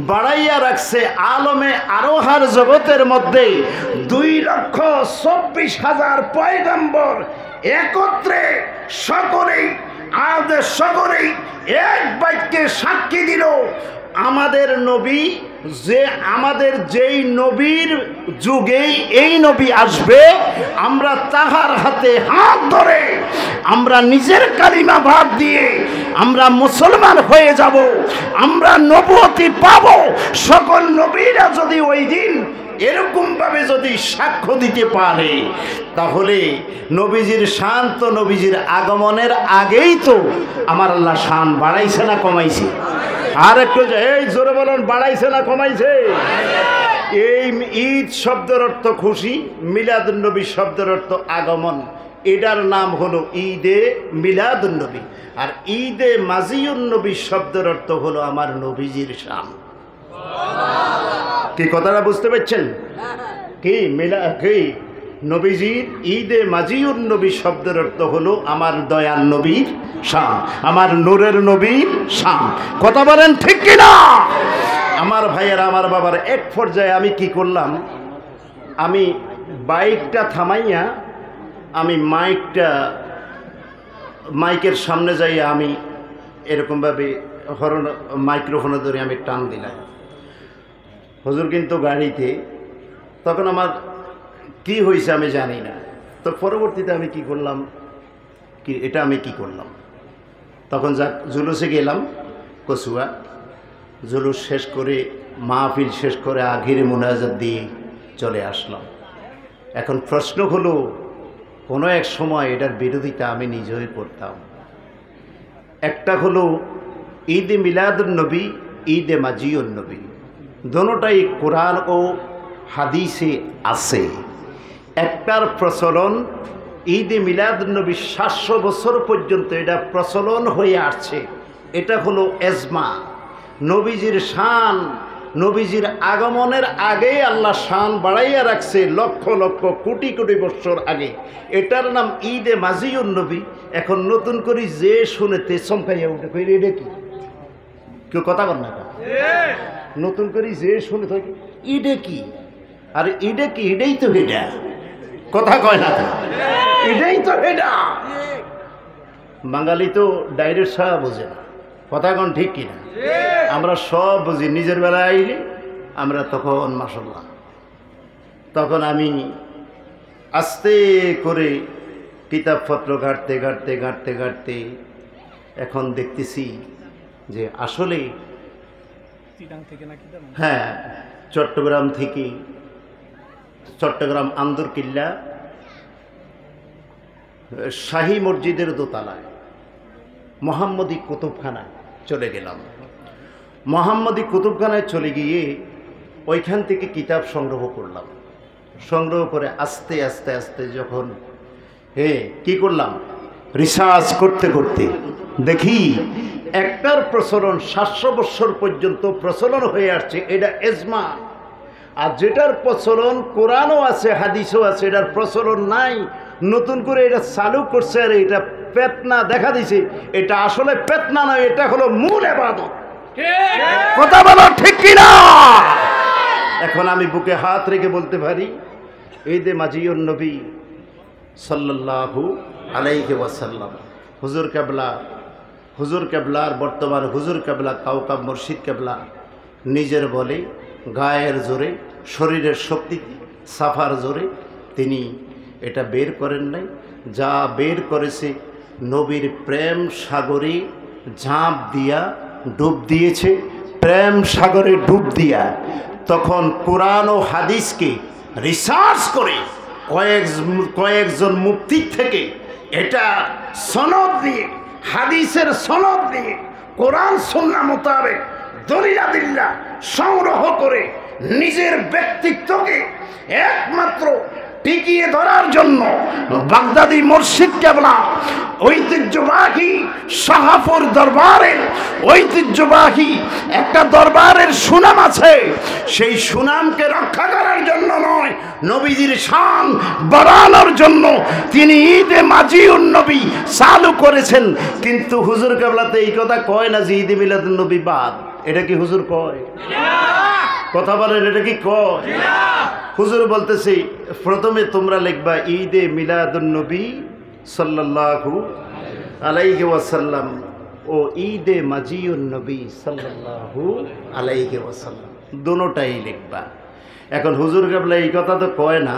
বাড়াইয়া রাখছে আলমে আরোহার জগতের মধ্যে 2,24,000 পয়গম্বর একত্রে সকলেই এক বাক্যে সাক্ষী দিল, আমাদের নবী যে আমাদের যেই নবীর যুগেই এই নবী আসবে, আমরা তাহার হাতে হাত ধরে আমরা নিজের কালিমা বাদ দিয়ে আমরা মুসলমান হয়ে যাব, আমরা নবুয়তি পাব। সকল নবীরা যদি ওই দিন এরকম ভাবে যদি সাক্ষ্য দিতে পারে, তাহলে নবীজির শান তো নবীজির আগমনের আগেই তো আমার আল্লাহ শান বাড়াইছে না কমাইছে? আর একটু এই জোরে বলুন, বাড়াইছে না কমাইছে? এই ঈদ শব্দের অর্থ খুশি, মিলাদুন্নবী শব্দের অর্থ আগমন। এটার নাম হলো ঈদে মিলাদুন্নবী। আর ঈদে মাজিউন্নবী শব্দের অর্থ হলো আমার নবীজির শান। কি কথাটা বুঝতে পারছেন? কি নবীজির ঈদে মাজিউন্নবী শব্দের অর্থ হলো আমার দয়ার নবীর শান, আমার নূরের নবীর শান। কথা বলেন ঠিক কিনা? আমার ভাইয়ের, আমার বাবার, এক পর্যায়ে আমি কি করলাম, আমি বাইকটা থামাইয়া আমি মাইকের সামনে যাইয়া আমি এরকমভাবে মাইক্রোফোনে ধরে আমি টান দিলাম। হুজুর কিন্তু গাড়িতে, তখন আমার কি হয়েছে আমি জানি না। তো পরবর্তীতে আমি কি করলাম, আমি কি করলাম, তখন যাক জুলুসে গেলাম কচুয়া, জুলুস শেষ করে মাহফিল শেষ করে আখিরে মুনাজাত দিয়ে চলে আসলাম। এখন প্রশ্ন হলো, কোনো এক সময় এটার বিরোধিতা আমি নিজেই করতাম। একটা হলো ঈদে মিলাদুন্নবী, ঈদে মাজিউন্নবী, দোনোটাই কোরআন ও হাদিসে আছে। একটার প্রচলন ঈদে মিলাদুন্নবী 700 বছর পর্যন্ত এটা প্রচলন হয়ে আসছে। এটা হলো এজমা, নবীজির শান, নবীজির আগমনের আগে আল্লাহ শান বাড়াইয়া রাখছে লক্ষ লক্ষ কোটি কোটি বছর আগে। এটার নাম ঈদে মাজিউন্নবী। এখন নতুন করে যে শুনেতে চমকাইয়া উঠে, কইলে এটা কি? কেউ কথা বল না, নতুন করে যে শুনে থাকে ইডে কি, আর ইডে কি, এটাই তো এটা, কথা কয় না, এটাই তো এটা। বাঙালি তো ডাইরেক্ট সারা বোঝে না, কথা কোন ঠিক কিনা? আমরা সব বুঝি, নিজের বেলায় আইলে আমরা তখন মাশাআল্লাহ। তখন আমি আস্তে করে কিতাবপত্র ঘাঁটতে ঘাঁটতে ঘাঁটতে ঘাঁটতে এখন দেখতেছি যে আসলে হ্যাঁ, চট্টগ্রাম থেকে, চট্টগ্রাম আন্দরকিল্লা শাহী মসজিদের দোতলায় মোহাম্মদী কুতুবখানায় চলে গেলাম। মোহাম্মদী কুতুবখানায় চলে গিয়ে ওইখান থেকে কিতাব সংগ্রহ করলাম। সংগ্রহ করে আস্তে আস্তে আস্তে যখন কি করলাম, রিসার্চ করতে করতে দেখি একটার প্রচলন 700 বছর পর্যন্ত প্রচলন হয়ে আসছে, এটা এজমা। আর যেটার প্রচলন কোরআনও আছে হাদিসও আছে, এটার প্রচলন নাই, নতুন করে এটা চালু করছে। আর এটা পেতনা দেখা দিছে, এটা আসলে পেতনা নয়, এটা হলো মূল ইবাদত। কথা বলো ঠিক কিনা? এখন আমি বুকে হাত রেখে বলতে পারি, ঈদে মাজিউন্নবী সাল্লাল্লাহু আলাইহি ওয়াসাল্লাম হুজুর কেবলার বর্তমান হুজুর কেবলা কাউকাব মুর্শিদ কেবলা নিজের বলে, গায়ের জোরে, শরীরের শক্তি সাফার জোরে তিনি এটা বের করেন নাই। যা বের করেছে নবীর প্রেম সাগরে ঝাঁপ দিয়া ডুব দিয়েছে, প্রেম সাগরে ডুব দিয়া তখন কোরআন ও হাদিসকে রিসার্চ করে কয়েকজন মুফতি থেকে এটা সনদ দিয়ে, হাদিসের সনদ দিয়ে, কোরআন সুন্নাহ মোতাবেক দলিলাদিল্লা সংগ্রহ করে নিজের ব্যক্তিত্বকে একমাত্র টিকিয়ে ধরার জন্য বাগদাদি মুর্শিদ কেবলা ঐতিহ্যবাহী শাহপুর দরবারের ঐতিহ্যবাহী একটা দরবারের সুনাম আছে, সেই সুনামকে রক্ষা করার জন্য নয়, নবীজির শান বাড়ানোর জন্য তিনি ঈদে মাজিউন নবী চালু করেছেন। কিন্তু হুজুর কেবলাতে এই কথা কয় না যে ঈদে মিলাদুন নবী বাদ। এটা কি হুজুর কয়? কথা বলেন, এটা কি কয়? হুজুর বলতেছি প্রথমে তোমরা লিখবা ঈদে মিলাদুন নবী সাল্লাল্লাহু আলাইহি ওয়াসাল্লাম ও ঈদে মাজিউন নবী সাল্লাল্লাহু আলাইহি ওয়াসাল্লাম, দুটোটাই লিখবা। এখন হুজুর কেবলা এই কথা তো কয় না,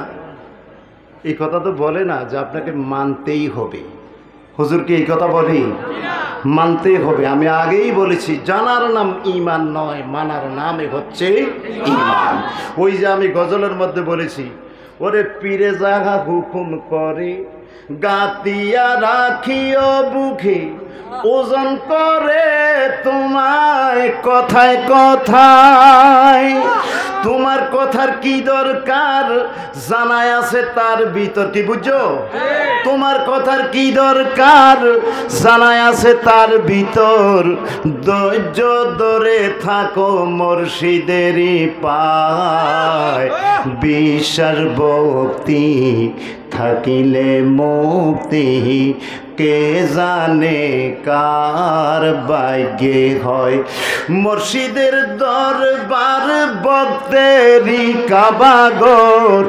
এই কথা তো বলে না যে আপনাকে মানতেই হবে। হুজুর কি এই কথা বলে? মানতে হবে। আমি আগেই বলেছি জানার নাম ঈমান নয়, মানার নামই হচ্ছে ঈমান। ওই যে আমি গজলের মধ্যে বলেছি, ওরে পীরে যাহা হুকুম করে গাতিয়া রাখিও বুকে, ওজন করে তোমায় কথায় কথায়। তোমার কথার কি দরকার জানায় আছে তার ভিতর, কি বুঝছো? তোমার কথার কি দরকার জানায় আছে তার ভিতর। ধৈর্য ধরে থাকো মুর্শিদেরই পায়, বিশ্বাস ভক্তি থাকিলে মুক্তি, কে জানে কার ভাগ্যে হয়। মুর্শিদের দরবার ভক্তেরই কাবাগর,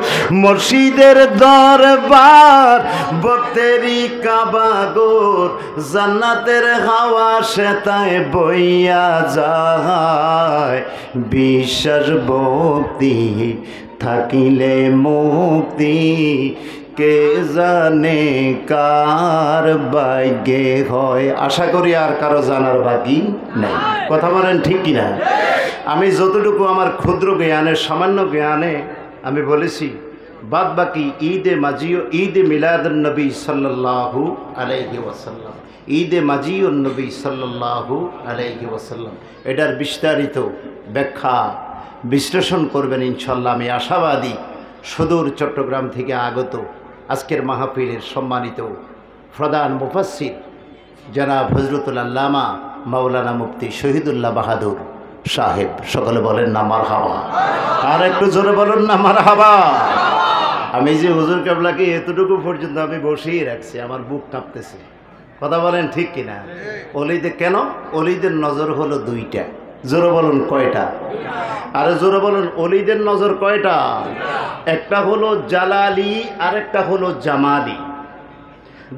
মুর্শিদের দরবার ভক্তেরই কাবাগর। জান্নাতের হাওয়া সেতায় বইয়া যায়, বিশ্বাস ভক্তি থাকিলে মুক্তি, কে জানে কার ভাগ্যে হয়। আশা করি আর কারো জানার বাকি নেই। কথা বলেন ঠিক কিনা? আমি যতটুকু আমার ক্ষুদ্র জ্ঞানে, সামান্য জ্ঞানে আমি বলেছি, বাদ বাকি ঈদে মাজিও ঈদে মিলাদুন নবী সাল্লাল্লাহু আলাইহি ওয়াসাল্লাম, ঈদে মাজিউন নবী সাল্লাল্লাহু আলাইহি ওয়াসাল্লাম, এটার বিস্তারিত ব্যাখ্যা বিশ্লেষণ করবেন ইনশাল্লাহ। আমি আশাবাদী সুদূর চট্টগ্রাম থেকে আগত আজকের মাহফিলের সম্মানিত প্রধান মুফাসসির জনাব হযরতুল আল্লামা মাওলানা মুফতি শহীদুল্লাহ বাহাদুর সাহেব, সকলে বলেন না মারহাবা। আর একটু জোরে বলেন না মারহাবা। আমি যে হুজুর কেবলাকে এতটুকু পর্যন্ত আমি বসিয়ে রাখছি, আমার বুক কাঁপতেছে। কথা বলেন ঠিক কিনা? অলিদের কেন? অলিদের নজর হলো দুইটা। জোরে বলুন কয়টা? আরে জোরে বলুন, অলিদের নজর কয়টা? একটা হলো জালালি আর একটা হলো জামালি।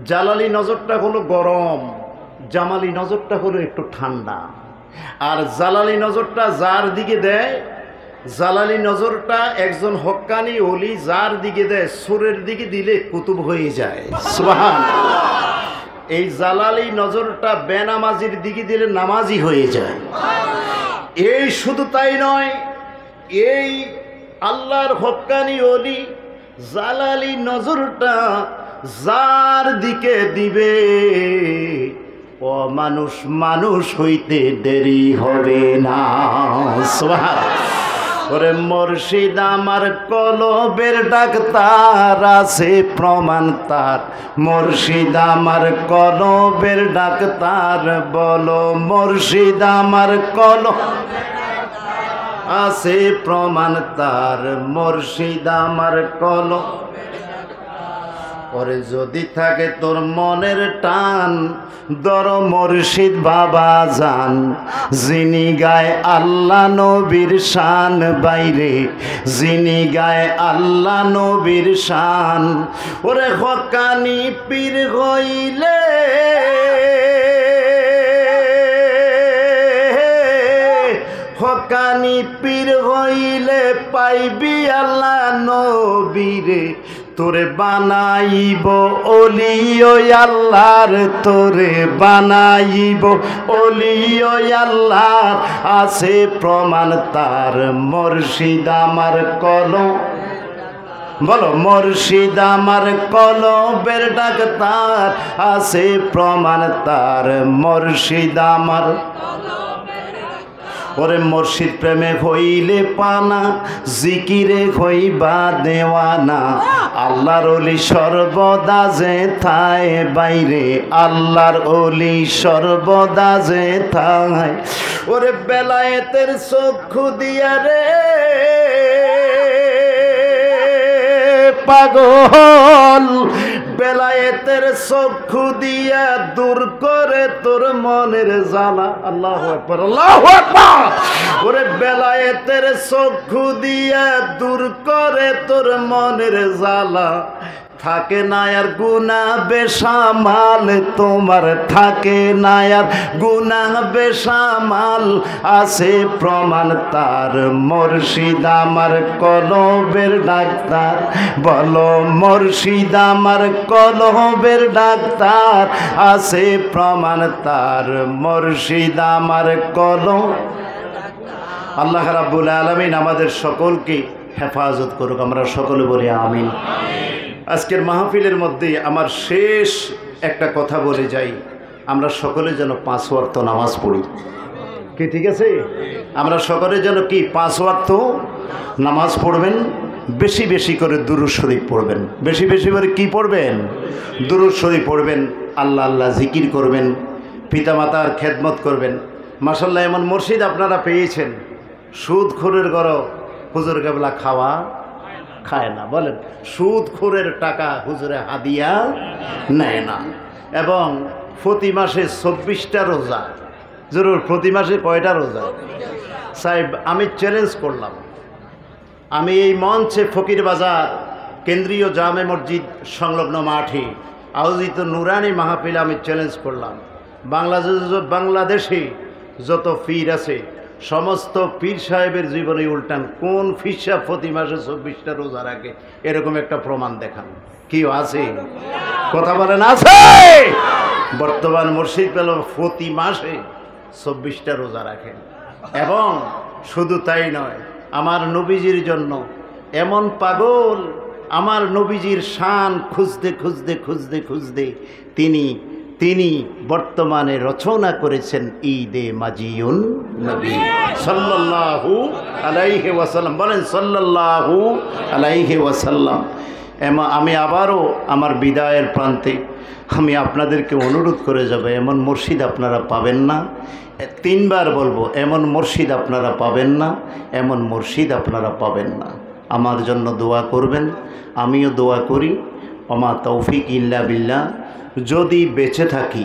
জালালি নজরটা হলো গরম, জামালি নজরটা হলো একটু ঠান্ডা। আর জালালি নজরটা যার দিকে দেয়, জালালি নজরটা একজন হক্কানি অলি যার দিকে দেয়, সুরের দিকে দিলে কুতুব হয়ে যায়। সুবহানাল্লাহ। এই জালালি নজরটা বেনামাজির দিকে দিলে নামাজি হয়ে যায়। এই শুধু তাই নয়, এই আল্লাহর হক্কানি অলি জালালি নজরটা যার দিকে দিবে, ও মানুষ মানুষ হইতে দেরি হবে না। সুবহানাল্লাহ। ওরে মুর্শিদ আমার কলবের ডাক্তার আছে প্রমাণ তার, মুর্শিদ আমার কলবের ডাক্তার, বলো মুর্শিদ আমার কলব আছে প্রমাণ তার, মুর্শিদ আমার কলব। ওরে যদি থাকে তোর মনের টান, দর মুর্শিদ বাবা জান, যিনি গায় আল্লাহ নবীর শান বাইরে, যিনি গায় আল্লাহ নবীর শান। ওরে হক্কানি পীর হইলে হক্কানি পীর হইলে পাইবি আল্লাহ নবীরে, তোরে বানাইব অলি ও আল্লাহর, তোরে বানাইব অলি ও আল্লাহর, আছে প্রমাণ তার, মুর্শিদ আমার কলম। বলো মুর্শিদ আমার কলবের ডাক্তার, আছে প্রমাণ তার, মুর্শিদ আমার। ওরে মুর্শিদ প্রেমে হইলে পানা, জিকিরে হইবা দেওয়ানা, আল্লাহর ওলি সর্বদা যে থায় বাইরে, আল্লাহর ওলি সর্বদা যে থায়। ওরে বেলায়েতের চক্ষু দিয়া রে পাগল বেলায়েতের চক্ষু দিয়া দূর করে তোর মনের জ্বালা। আল্লাহু আকবার, আল্লাহু আকবার। ওরে বেলায়েতের চক্ষু দিয়া দূর করে তোর মনের জ্বালা, থাকে না আর গুনাহ বেসামাল তোমার, থাকে না আর গুনাহ বেসামাল, আছে প্রমাণ তার মুর্শিদ আমার কলবের ডাক্তার। বলো মুর্শিদ আমার কলবের ডাক্তার, আছে প্রমাণ তার মুর্শিদ আমার কলব। আল্লাহ রাব্বুল আলামিন আমাদের সকলকে হেফাজত করুক, আমরা সকলে বলি আমিন। আজকের মাহফিলের মধ্যে আমার শেষ একটা কথা বলে যাই, আমরা সকলে যেন 5 ওয়াক্ত নামাজ পড়ি। কি ঠিক আছে? আমরা সকলে যেন কি 5 ওয়াক্ত নামাজ পড়বেন, বেশি বেশি করে দুরূদ শরীফ পড়বেন। বেশি বেশি করে কি পড়বেন? দুরূদ শরীফ পড়বেন, আল্লাহ আল্লাহ জিকির করবেন, পিতামাতার খেদমত করবেন। মাশাআল্লাহ, এমন মুর্শিদ আপনারা পেয়েছেন, সুদখোরের ঘরও হুজুর কেবলা খাওয়া খায় না। বলেন, সুদখোরের টাকা হুজুরে হাদিয়া নেয় না। এবং প্রতি মাসে 24টা রোজা। জরুর প্রতি মাসে কয়টা রোজা? সাহেব, আমি চ্যালেঞ্জ করলাম, আমি এই মঞ্চে ফকির বাজার কেন্দ্রীয় জামে মসজিদ সংলগ্ন মাঠে আয়োজিত নুরানি মাহফিলে আমি চ্যালেঞ্জ করলাম, বাংলাদেশে যত পীর আছে সমস্ত পীর সাহেবের জীবনে উল্টান কোন পীর সাহেব প্রতি মাসে 24টা রোজা রাখে, এরকম একটা প্রমাণ দেখান। কি আছে? কথা বলেন, আছে? বর্তমান মুর্শিদ পেল প্রতি মাসে 24টা রোজা রাখেন। এবং শুধু তাই নয়, আমার নবীজির জন্য এমন পাগল, আমার নবীজির শান খুঁজতে খুঁজতে খুঁজতে খুঁজতে তিনি বর্তমানে রচনা করেছেন ঈদে মাজিউন নবী সাল্লাল্লাহু আলাইহি ওয়াসাল্লাম। বলেন সাল্লাল্লাহু আলাইহি ওয়াসাল্লাম। আমি আবারও আমার বিদায়ের প্রান্তে আমি আপনাদেরকে অনুরোধ করে যাব, এমন মুর্শিদ আপনারা পাবেন না। 3 বার বলবো, এমন মুর্শিদ আপনারা পাবেন না, এমন মুর্শিদ আপনারা পাবেন না। আমার জন্য দোয়া করবেন, আমিও দোয়া করি। ওমা তৌফিক ইল্লা বিল্লাহ। যদি বেঁচে থাকি